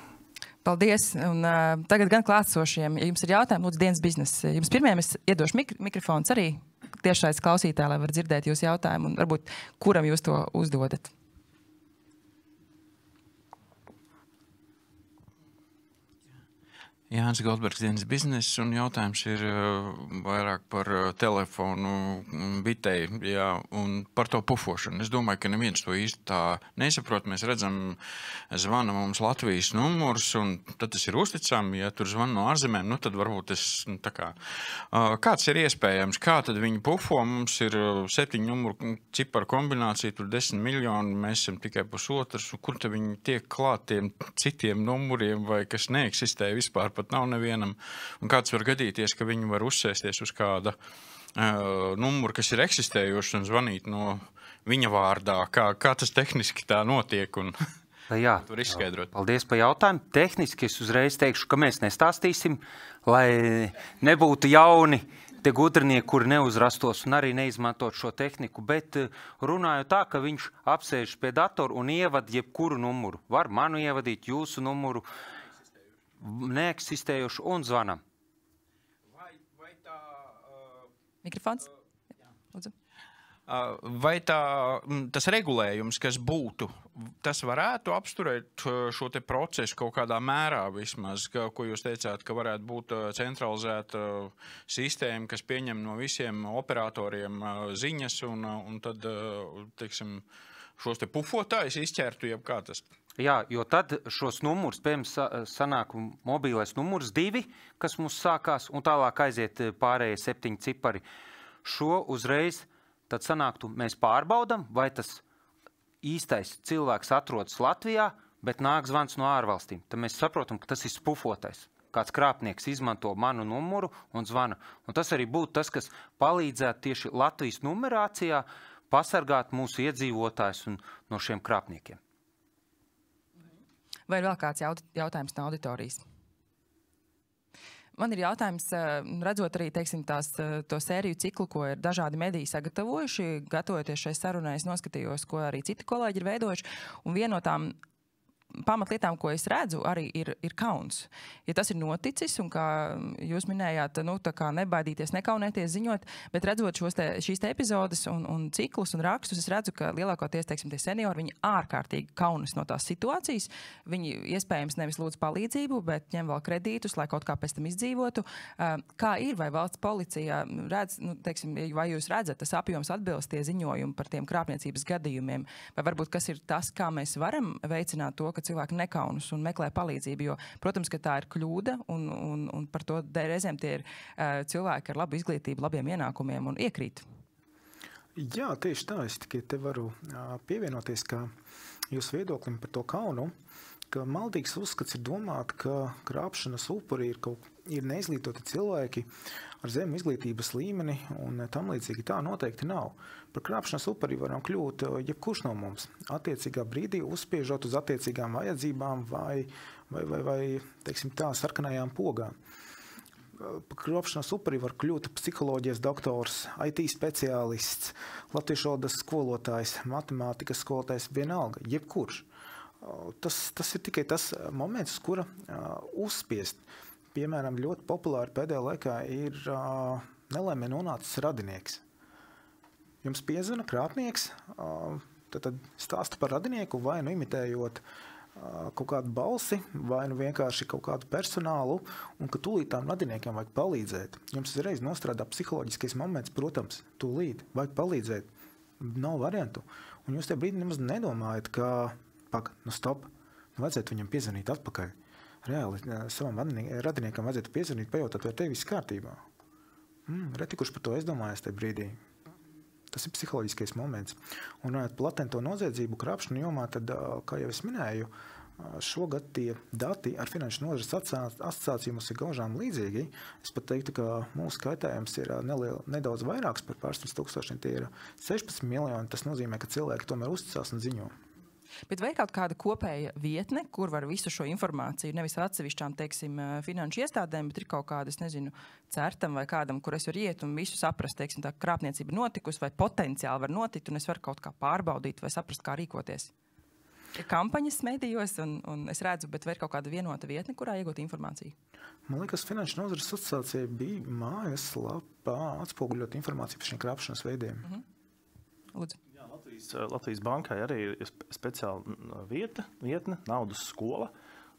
Paldies. Un, tagad gan klātsošiem, ja jums ir jautājumi, lūdzu dienas biznesa. Jums pirmajam es iedošu mikrofons arī tiešais klausītāji, lai var dzirdēt jūsu jautājumu un varbūt kuram jūs to uzdodat. Jānis Goldbergs, dienas biznesa, un jautājums ir vairāk par telefonu bitei, jā, un par to pufošanu. Es domāju, ka neviens to īsti tā nesaprot. Mēs redzam, zvana mums Latvijas numurs, un tad tas ir uzticami. Ja tur zvana no ārzemēm, tad varbūt tas tā kā. Kāds ir iespējams? Kā tad viņi pufo? Mums ir 7 numuru ciparu kombinācija, tur 10 miljoni, mēs esam tikai pusotrs, un kur tad viņi tiek klāt tiem citiem numuriem, vai kas neeksistē vispār? Pat nav nevienam, un kāds var gadīties, ka viņi var uzsēsties uz kāda numuru, kas ir eksistējošs un zvanīt no viņa vārdā. Kā tas tehniski tā notiek un Jā, var izskaidrot? Paldies par jautājumu. Tehniski es uzreiz teikšu, ka mēs nestāstīsim, lai nebūtu jauni te gudrinieki, kuri neuzrastos un arī neizmantot šo tehniku, bet runāju tā, ka viņš apsēž pie datoru un ievad jebkuru numuru. Var manu ievadīt, jūsu numuru, neeksistējuši un zvanam. Vai tā... Mikrofons? Lūdzu. Vai tas regulējums, kas būtu, tas varētu apsturēt šo te procesu kaut kādā mērā vismaz, ko jūs teicāt, ka varētu būt centralizēta sistēma, kas pieņem no visiem operatoriem ziņas un tad, teiksim, šos te pufotājus izķertu, jeb kā tas? Jā, jo tad šos numurus, piemēram, sanāk mobilais numurs 2, kas mums sākās, un tālāk aiziet pārējie 7 cipari. Šo uzreiz tad sanāktu, mēs pārbaudam, vai tas īstais cilvēks atrodas Latvijā, bet nāk zvans no ārvalstīm. Tad mēs saprotam, ka tas ir spufotais. Kāds krāpnieks izmanto manu numuru un zvana. Un tas arī būtu tas, kas palīdzētu tieši Latvijas numerācijā pasargāt mūsu iedzīvotājus no šiem krāpniekiem. Vai ir vēl kāds jautājums no auditorijas? Man ir jautājums, redzot arī, teiksim, to sēriju ciklu, ko ir dažādi mediji sagatavojuši, gatavojoties šai sarunai, es noskatījos, ko arī citi kolēģi ir veidojuši, un viena no tām pamatlietām, ko es redzu, arī ir kauns. Ja tas ir noticis, un kā jūs minējāt, tā kā nebaidīties, nekaunēties ziņot, bet redzot šīs epizodes un ciklus un rakstus, es redzu, ka lielākoties, teiksim, tie seniori, viņi ārkārtīgi kaunas no tās situācijas. Viņi iespējams nevis lūdz palīdzību, bet ņem vēl kredītus, lai kaut kā pēc tam izdzīvotu. Kā ir, vai valsts policija redz, teiksim, vai jūs redzat, tas apjoms atbilst tie ziņojumi par tiem krāpniecības gadījumiem, vai varbūt kas ir tas, kā mēs varam veicināt to, ka cilvēki nekaunas un meklē palīdzību, jo, protams, ka tā ir kļūda un par to reizēm tie ir cilvēki ar labu izglītību, labiem ienākumiem un iekrīt. Jā, tieši tā. Es tikai te varu pievienoties, ka jūsu viedoklim par to kaunu. ka maldīgs uzskats ir domāt, ka krāpšanas upuri ir neizglītoti cilvēki ar zemu izglītības līmeni un tam līdzīgi. Tā noteikti nav. Par krāpšanas upuri varam kļūt jebkurš no mums. Attiecīgā brīdī uzspiežot uz attiecīgām vajadzībām vai teiksim tā, sarkanajām pogām. Par krāpšanas upuri var kļūt psiholoģijas doktors, IT speciālists, latviešu valodas skolotājs, matemātikas skolotājs, vienalga, jebkurš. Tas ir tikai tas moments, uz kura uzspiest. Piemēram, ļoti populāri pēdējā laikā ir nelaimē nonācis radinieks. Jums piezvana krāpnieks, tad stāsta par radinieku, vai nu imitējot kaut kādu balsi, vai nu vienkārši kaut kādu personālu, un ka tūlīt tām radiniekiem vajag palīdzēt. Jums uzreiz nostrādā psiholoģiskais moments, protams, tūlīt vajag palīdzēt. Nav variantu. Un jūs tajā brīdī nemaz nedomājat, ka stop, vajadzētu viņam piezvanīt atpakaļ. Reāli savam radiniekam vajadzētu piezvanīt, pajautāt, vai tev viss kārtībā. Reti, kurš par to aizdomājas tajā brīdī. Tas ir psiholoģiskais moments. Un runājot par latento noziedzību krāpšanu jomā, tad, kā jau es minēju, šogad tie dati ar Finanšu nozares asociāciju mums ir gaužām līdzīgi. Es pat teiktu, ka mūsu skaitējums ir nedaudz vairāks par pāris tūkstošiem. Tie ir 16 miljoni. Tas nozīmē, ka cilvēki tomēr uzticās un ziņo. Bet vai ir kaut kāda kopēja vietne, kur var visu šo informāciju, nevis atsevišķām, teiksim, finanšu iestādēm, bet ir kaut kāda, es nezinu, certam vai kādam, kur es varu iet un visu saprast, teiksim, tā krāpniecība notikusi vai potenciāli var notikt, un es varu kaut kā pārbaudīt vai saprast, kā rīkoties? Ir kampaņas medijos, un es redzu, bet vai ir kaut kāda vienota vietne, kurā iegūt informāciju? Man liekas, Finanšu nozares asociācija bija mājaslapā atspoguļot informāciju par šiem krāpšanas veidiem. Lūdzu. Jā, Latvijas bankai arī ir speciāla vietne, naudas skola,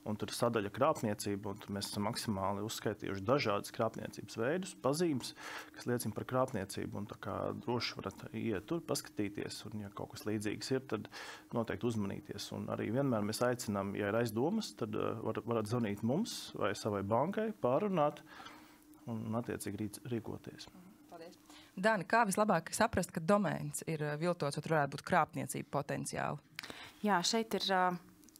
un tur ir sadaļa krāpniecība, un tur mēs esam maksimāli uzskaitījuši dažādas krāpniecības veidus, pazīmes, kas liecina par krāpniecību, un tā kā droši varat iet tur, paskatīties, un ja kaut kas līdzīgs ir, tad noteikti uzmanīties. Un arī vienmēr mēs aicinām, ja ir aizdomas, tad varat zvanīt mums vai savai bankai, pārunāt un attiecīgi rīkoties. Paldies. Dani, kā vislabāk saprast, ka domēns ir viltots, vai tur varētu būt krāpniecība potenciāli? Jā, šeit ir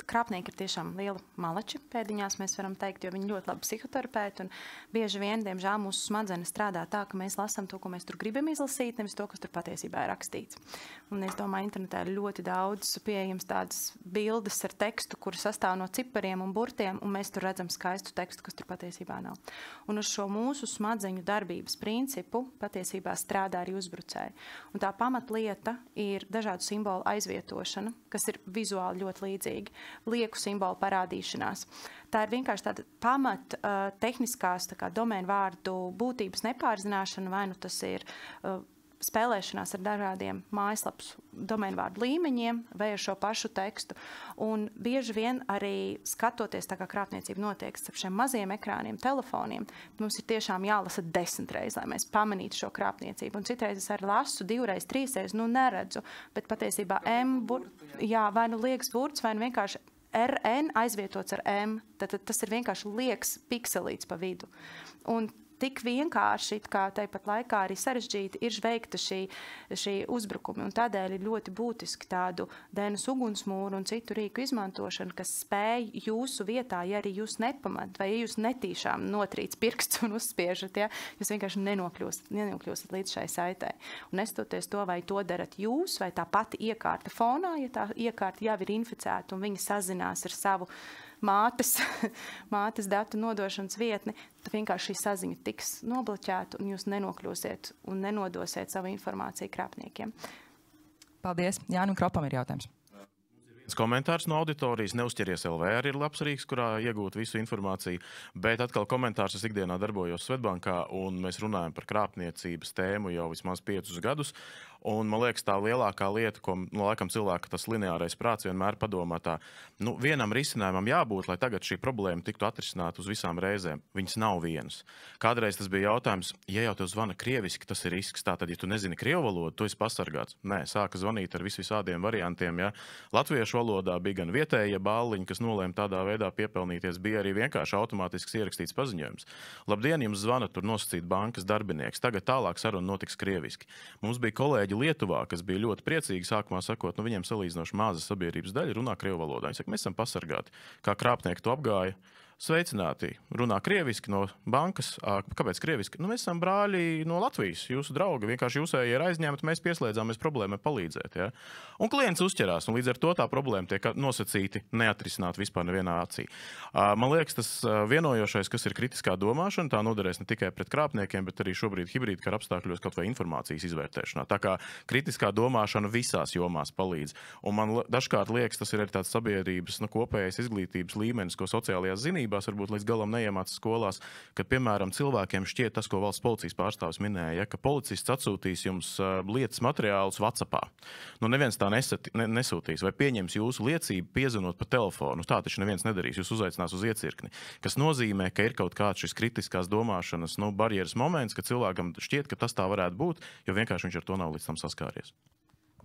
krāpnieki ir tiešām lieli malači pēdiņās, mēs varam teikt, jo viņi ļoti labi psihoterapeiti, un bieži vien, diemžēl, mūsu smadzenes strādā tā, ka mēs lasām to, ko mēs tur gribam izlasīt, nevis to, kas tur patiesībā ir rakstīts. Un es domāju, internetā ir ļoti daudz pieejams tādas bildes ar tekstu, kuri sastāv no cipariem un burtiem, un mēs tur redzam skaistu tekstu, kas tur patiesībā nav. Un uz šo mūsu smadzeņu darbības principu patiesībā strādā arī uzbrucēji. Un tā pamatlieta ir dažādu simbolu aizvietošana, kas ir vizuāli ļoti līdzīgi. Lieku simbolu parādīšanās. Tā ir vienkārši tāda pamat tehniskās domēnu vārdu būtības nepārzināšana, vai nu tas ir spēlēšanās ar dažādiem mājaslapas domēnu vārdu līmeņiem vai ar šo pašu tekstu. Un bieži vien arī skatoties, tā kā krāpniecība notiek ar šiem maziem ekrāniem, telefoniem, mums ir tiešām jālasa 10 reizes, lai mēs pamanītu šo krāpniecību. Un citreiz es arī lasu 2 reizes, 3 reizes, neredzu, bet patiesībā vai nu liekas burts, vai nu vienkārši RN aizvietots ar M, tad tas ir vienkārši liekas pikselīts pa vidu. Un tik vienkārši, kā tāpat laikā arī sarežģīti ir veikta šī uzbrukumi. Un tādēļ ir ļoti būtiski tādu DNS ugunsmūru un citu rīku izmantošanu, kas spēj jūsu vietā, ja arī jūs nepamat, vai ja jūs netīšām notrīc pirksts un uzspiežat, ja, jūs vienkārši nenokļūstat līdz šai saitē. Un nestoties to, vai to darat jūs, vai tā pati iekārta fonā, ja tā iekārta jau ir inficēta un viņa sazinās ar savu mātes datu nodošanas vietni, tad vienkārši šī saziņa tiks nobloķēta un jūs nenokļūsiet un nenodosiet savu informāciju krāpniekiem. Paldies. Jānim Kropam ir jautājums. Komentārs no auditorijas, neuzķeries LV arī ir labs rīks, kurā iegūt visu informāciju, bet atkal komentārs es ikdienā darbojos Svetbankā un mēs runājam par krāpniecības tēmu jau vismaz 5 gadus. Un man liekas, tā lielākā lieta, ko laikam cilvēka tas lineārais prāts vienmēr padomā tā, vienam risinājumam jābūt, lai tagad šī problēma tiktu atrisināta uz visām reizēm. Viņas nav vienas. Kādreiz tas bija jautājums, ja jau tev zvana krieviski, tas ir risks, tātad, ja tu nezini krievu valodu, tu esi pasargāts. Nē, sāka zvanīt ar visādiem variantiem, ja. Latviešu valodā bija gan vietējie balliņi, kas nolēma tādā veidā piepelnīties, bija arī vienkārši automātisks ierakstīts paziņojums. Labdien, jums zvana tur nosacīt bankas darbinieks, tagad tālāk saruna notiks krieviski. Mums bija kolēģi kolēģi Lietuvā, kas bija ļoti priecīgi, sākumā sakot, viņiem salīdzinoši maza sabiedrības daļa runā krievu valodā. Viņi saka, mēs esam pasargāti. Kā krāpnieki to apgāja. Sveicināti. Runā krieviski no bankas. Kāpēc krieviski? Mēs esam brāļi no Latvijas. Jūsu draugi vienkārši jūsēji ir aizņemti, mēs pieslēdzāmies problēmai palīdzēt. Ja? Un klients uzķerās, un līdz ar to tā problēma tiek nosacīti neatrisināt vispār nevienā acī. Man liekas, tas vienojošais, kas ir kritiskā domāšana, tā noderēs ne tikai pret krāpniekiem, bet arī šobrīd hibrīda kara apstākļos kaut vai informācijas izvērtēšanā. Tā kā kritiskā domāšana visās jomās palīdz. Un man dažkārt liekas, tas ir arī tāds sabiedrības kopējais izglītības līmenis, ko sociālajās zinībās varbūt līdz galam neiemācās skolās, kad, piemēram, cilvēkiem šķiet tas, ko valsts policijas pārstāvis minēja, ka policists atsūtīs jums lietas materiālus WhatsAppā. Neviens tā nesūtīs vai pieņems jūsu liecību piezvanot pa telefonu. Tā taču neviens nedarīs, jūs uzaicinās uz iecirkni. Kas nozīmē, ka ir kaut kāds šis kritiskās domāšanas barjeras moments, ka cilvēkam šķiet, ka tas tā varētu būt, jo vienkārši viņš ar to nav līdz tam saskāries.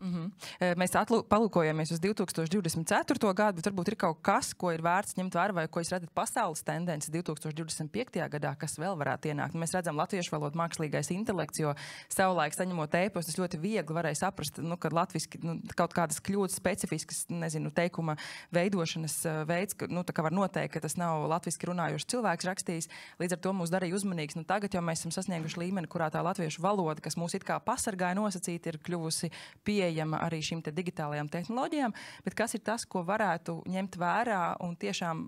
Mēs palūkojamies uz 2024. gadu, bet varbūt ir kaut kas, ko ir vērts ņemt vērā, vai ko jūs redzat pasaules tendences 2025. gadā, kas vēl varētu ienākt. Mēs redzam latviešu valodu mākslīgais intelekts, jo savulaik saņemot e-pastus ļoti viegli varēja saprast, kad latviski kaut kādas kļūdas specifiskas, teikuma veidošanas veids, tā kā var noteikt, ka tas nav latviski runājošs cilvēks rakstījis. Līdz ar to mūs darīja uzmanīgs. Tagad jau mēs esam sasnieguši līmeni, kurā tā latviešu valoda, kas mūs it kā pasargāja nosacīti, ir kļuvusi pieejama arī šīm digitālajām tehnoloģijām, bet kas ir tas, ko varētu ņemt vērā un tiešām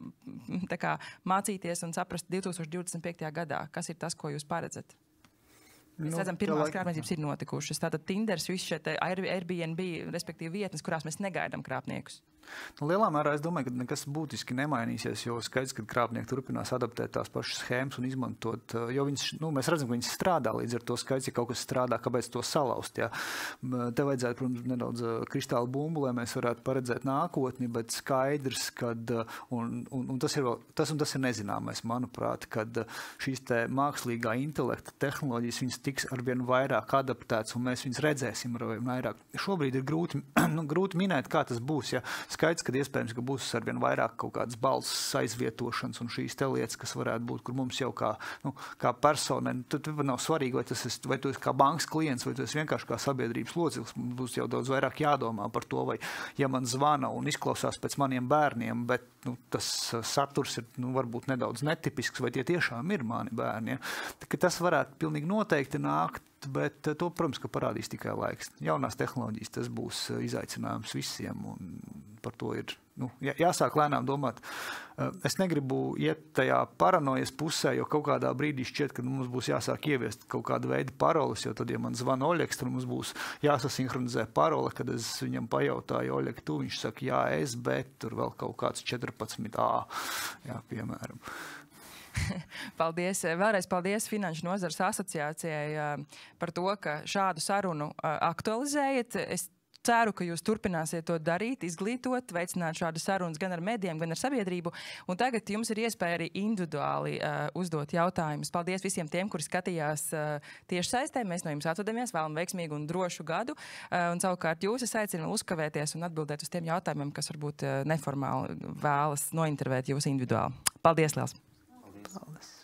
mācīties un saprast 2025. gadā? Kas ir tas, ko jūs paredzat? Mēs redzam, pirmās krāpniecības ir notikušas. Tātad Tinders, visi šie Airbnb, respektīvi vietnes, kurās mēs negaidām krāpniekus. Lielā mērā es domāju, ka nekas būtiski nemainīsies, jo skaidrs, ka krāpnieki turpinās adaptēt tās pašas schēmas un izmantot, jo mēs redzam, ka viņas strādā, līdz ar to skaidrs, ja kaut kas strādā, kāpēc to salauzt. Ja? Te vajadzētu, protams, nedaudz kristāla bumbu, lai mēs varētu paredzēt nākotni, bet skaidrs, kad, un tas ir nezināmais, manuprāt, kad šīs te mākslīgā intelekta tehnoloģijas, viņas tiks arvien vairāk adaptētas, un mēs viņas redzēsim arvien vairāk. Šobrīd ir grūti minēt, kā tas būs, ja skaidrs, ka iespējams, ka būs arvien vairāk kaut kādas balss aizvietošanas un šīs te lietas, kas varētu būt, kur mums jau kā personai, tad nav svarīgi, vai tu esi kā bankas klients, vai tu esi vienkārši kā sabiedrības loceklis. Mums būs jau daudz vairāk jādomā par to, vai ja man zvana un izklausās pēc maniem bērniem, bet tas saturs ir varbūt nedaudz netipisks, vai tie tiešām ir mani bērni. Ja? Tas varētu pilnīgi noteikti nākt, bet to, protams, ka parādīs tikai laiks. Jaunās tehnoloģijas, tas būs izaicinājums visiem, un par to ir jāsāk lēnām domāt. Es negribu iet tajā paranojas pusē, jo kaut kādā brīdī šķiet, ka mums būs jāsāk ieviest kaut kādu veidu paroles, jo tad, ja man zvana Oļegs, tad mums būs jāsasinhronizē parole, kad es viņam pajautāju, Oļeg, tu, viņš saka, jā, es, bet tur vēl kaut kāds 14A, jā, piemēram. Paldies. Vēlreiz paldies Finanšu nozares asociācijai par to, ka šādu sarunu aktualizējat. Es ceru, ka jūs turpināsiet to darīt, izglītot, veicināt šādu sarunas gan ar medijiem, gan ar sabiedrību. Un tagad jums ir iespēja arī individuāli uzdot jautājumus. Paldies visiem tiem, kuri skatījās tieši saistē. Mēs no jums atvadamies, vēlam veiksmīgu un drošu gadu. Un savukārt jūs es aicinu uzkavēties un atbildēt uz tiem jautājumiem, kas varbūt neformāli vēlas nointervēt jūs individuāli. Paldies liels! Paldies!